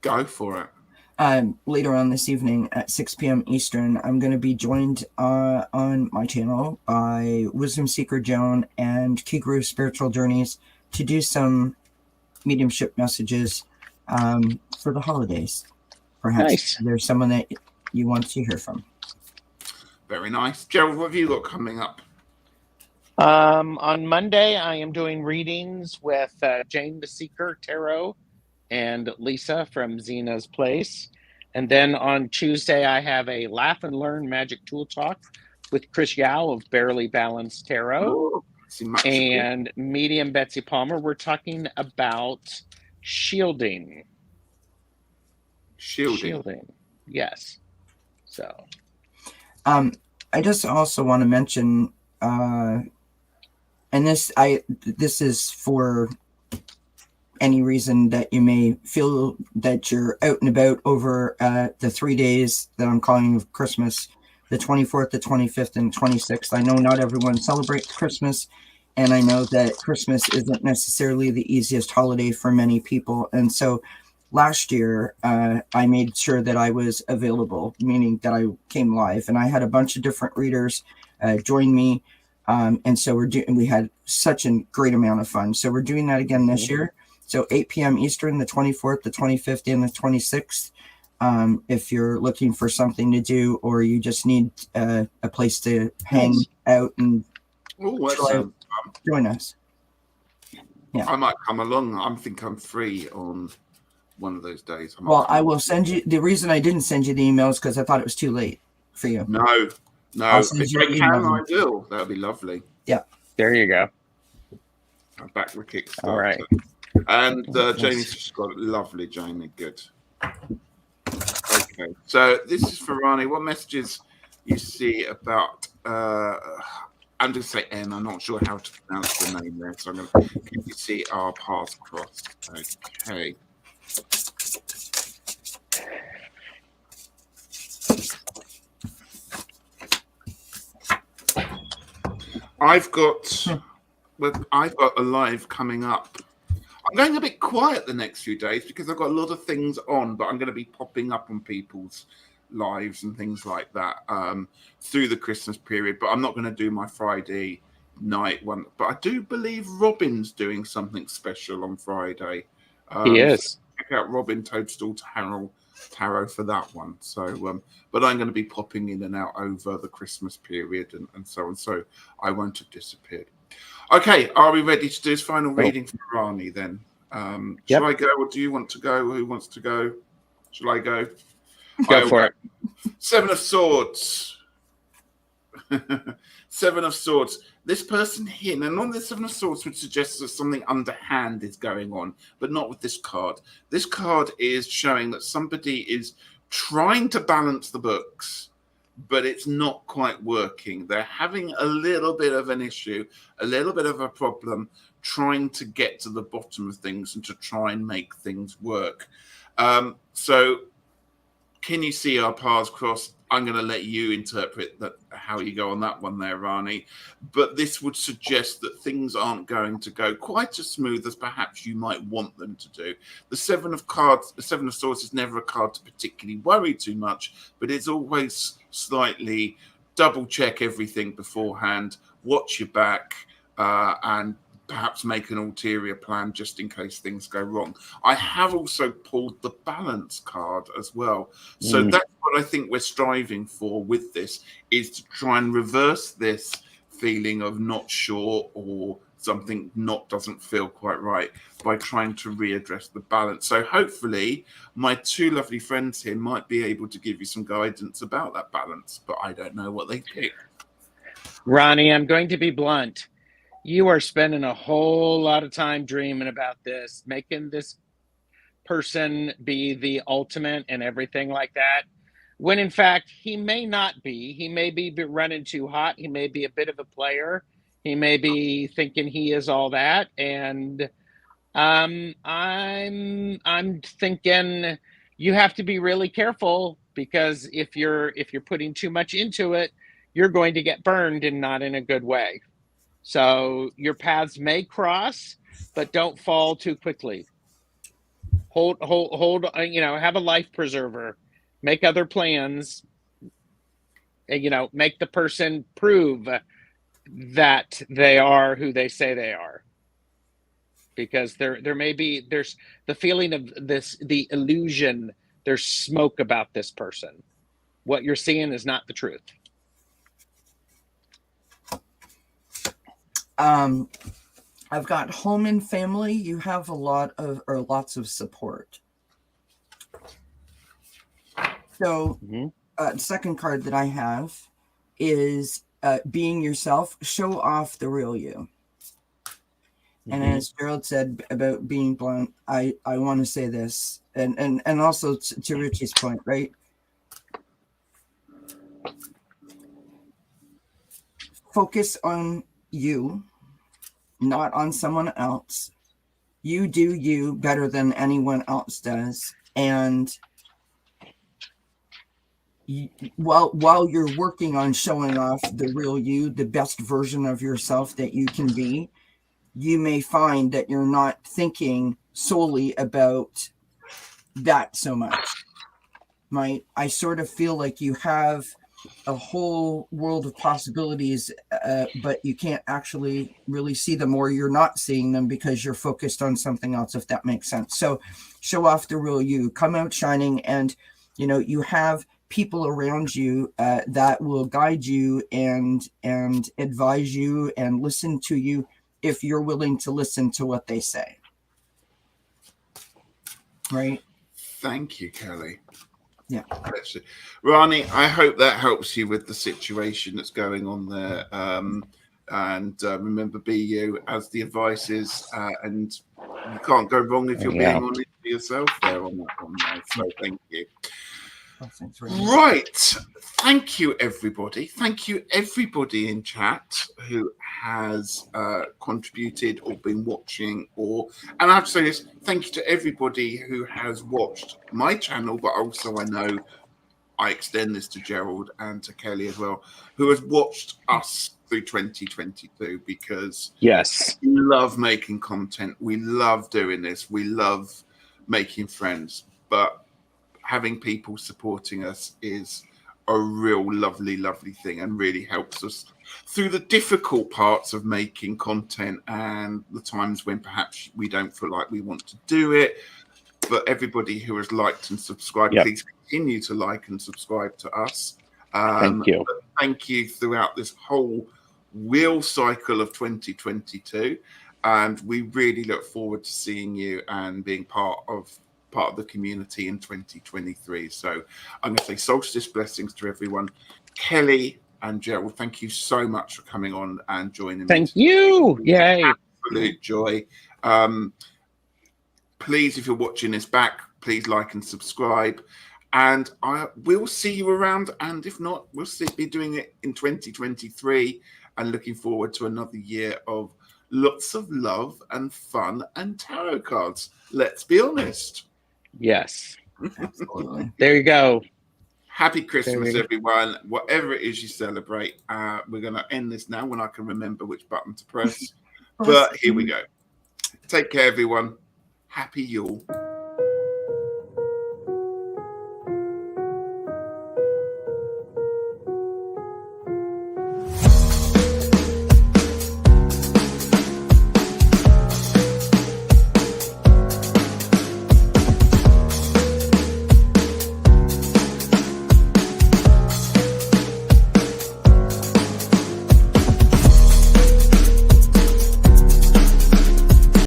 S1: Go for it.
S3: Later on this evening at 6 p.m. Eastern, I'm going to be joined on my channel by Wisdom Seeker Joan and Kigru Spiritual Journeys to do some mediumship messages for the holidays. Perhaps there's someone that you want to hear from.
S1: Very nice. Gerald, what have you got coming up?
S2: On Monday, I am doing readings with Jane the Seeker Tarot and Lisa from Zena's Place. And then on Tuesday, I have a Laugh and Learn Magic Tool Talk with Chris Yao of Barely Balanced Tarot. And medium Betsy Palmer. We're talking about shielding. Shielding. Yes. So.
S3: I just also want to mention, and this is for any reason that you may feel that you're out and about over the 3 days that I'm calling Christmas, the 24th, the 25th, and 26th. I know not everyone celebrates Christmas, and I know that Christmas isn't necessarily the easiest holiday for many people. And so last year, I made sure that I was available, meaning that I came live, and I had a bunch of different readers join me. And so we had such a great amount of fun. So we're doing that again this year. So 8 p.m. Eastern, the 24th, the 25th, and the 26th. If you're looking for something to do, or you just need a place to hang out and join us. Yeah,
S1: I might come along. I think I'm free on one of those days.
S3: Well, I will send you. The reason I didn't send you the emails because I thought it was too late for you.
S1: No. If I can, I will. That would be lovely.
S3: Yeah.
S2: There you go.
S1: I'm back with Kickstarter.
S2: All right.
S1: And Jamie's just got it. Lovely, Jamie. Good. Okay. So this is for Rani. What messages you see about... I'm going to say M. I'm not sure how to pronounce the name there. So I'm going to... Can you see our paths crossed? Okay. I've got a live coming up. I'm going a bit quiet the next few days because I've got a lot of things on, but I'm going to be popping up on people's lives and things like that through the Christmas period. But I'm not going to do my Friday night one. But I do believe Robin's doing something special on Friday.
S2: He is.
S1: So check out Robin Toadstool Tarot for that one. So, but I'm going to be popping in and out over the Christmas period and so on. So I won't have disappeared. Okay, are we ready to do his final reading for Rani then? Shall I go, or do you want to go? Who wants to go? Shall I go?
S2: Go for it.
S1: 7 of Swords. 7 of Swords. This person here, now not the 7 of Swords would suggest that something underhand is going on, but not with this card. This card is showing that somebody is trying to balance the books, but it's not quite working. They're having a little bit of an issue, a little bit of a problem, trying to get to the bottom of things and to try and make things work. So can you see our paths crossed? I'm going to let you interpret how you go on that one there, Rani. But this would suggest that things aren't going to go quite as smooth as perhaps you might want them to do. The 7 of Swords is never a card to particularly worry too much, but it's always slightly double check everything beforehand, watch your back, and perhaps make an ulterior plan just in case things go wrong. I have also pulled the balance card as well. So that's what I think we're striving for with this, is to try and reverse this feeling of not sure or something doesn't feel quite right by trying to readdress the balance. So hopefully my two lovely friends here might be able to give you some guidance about that balance, but I don't know what they pick.
S2: Ronnie, I'm going to be blunt. You are spending a whole lot of time dreaming about this, making this person be the ultimate and everything like that, when in fact he may not be. He may be running too hot. He may be a bit of a player. He may be thinking he is all that. And I'm thinking you have to be really careful, because if you're putting too much into it, you're going to get burned, and not in a good way. So your paths may cross, but don't fall too quickly. Hold, have a life preserver, make other plans, and, make the person prove that they are who they say they are. Because there's the feeling of this, the illusion, there's smoke about this person. What you're seeing is not the truth.
S3: I've got home and family. You have lots of support. So the second card that I have is being yourself. Show off the real you. And as Gerald said about being blunt, I want to say this, and also to Richie's point, right? Focus on you, not on someone else. You do you better than anyone else does. And while you're working on showing off the real you, the best version of yourself that you can be, you may find that you're not thinking solely about that so much. Right? I sort of feel like you have a whole world of possibilities, but you can't actually really see them, or you're not seeing them because you're focused on something else, if that makes sense. So show off the real you, come out shining, and you have people around you that will guide you and advise you and listen to you if you're willing to listen to what they say. Right?
S1: Thank you, Kelly.
S3: Yeah.
S1: Rani, I hope that helps you with the situation that's going on there. And remember, be you, as the advice is, and you can't go wrong if you're being honest with yourself there on that one there. So thank you. Right. Thank you, everybody. Thank you, everybody in chat who has contributed or been watching, and I have to say this, thank you to everybody who has watched my channel, but also I know I extend this to Gerald and to Kelly as well, who has watched us through 2022, because
S2: yes,
S1: we love making content. We love doing this. We love making friends, but having people supporting us is a real lovely thing, and really helps us through the difficult parts of making content and the times when perhaps we don't feel like we want to do it. But everybody who has liked and subscribed, please continue to like and subscribe to us.
S2: Thank you.
S1: Thank you throughout this whole wheel cycle of 2022, and we really look forward to seeing you and being part of the community in 2023. So I'm going to say solstice blessings to everyone. Kelly and Gerald, thank you so much for coming on and joining me.
S2: Thank you. Yay.
S1: Absolute joy. Please, if you're watching this back, please like and subscribe. And I will see you around. And if not, we'll be doing it in 2023, and looking forward to another year of lots of love and fun and tarot cards. Let's be honest.
S2: Yes.
S3: Absolutely.
S2: There you go.
S1: Happy Christmas, everyone. Whatever it is you celebrate. We're going to end this now when I can remember which button to press. But here we go. Take care, everyone. Happy Yule.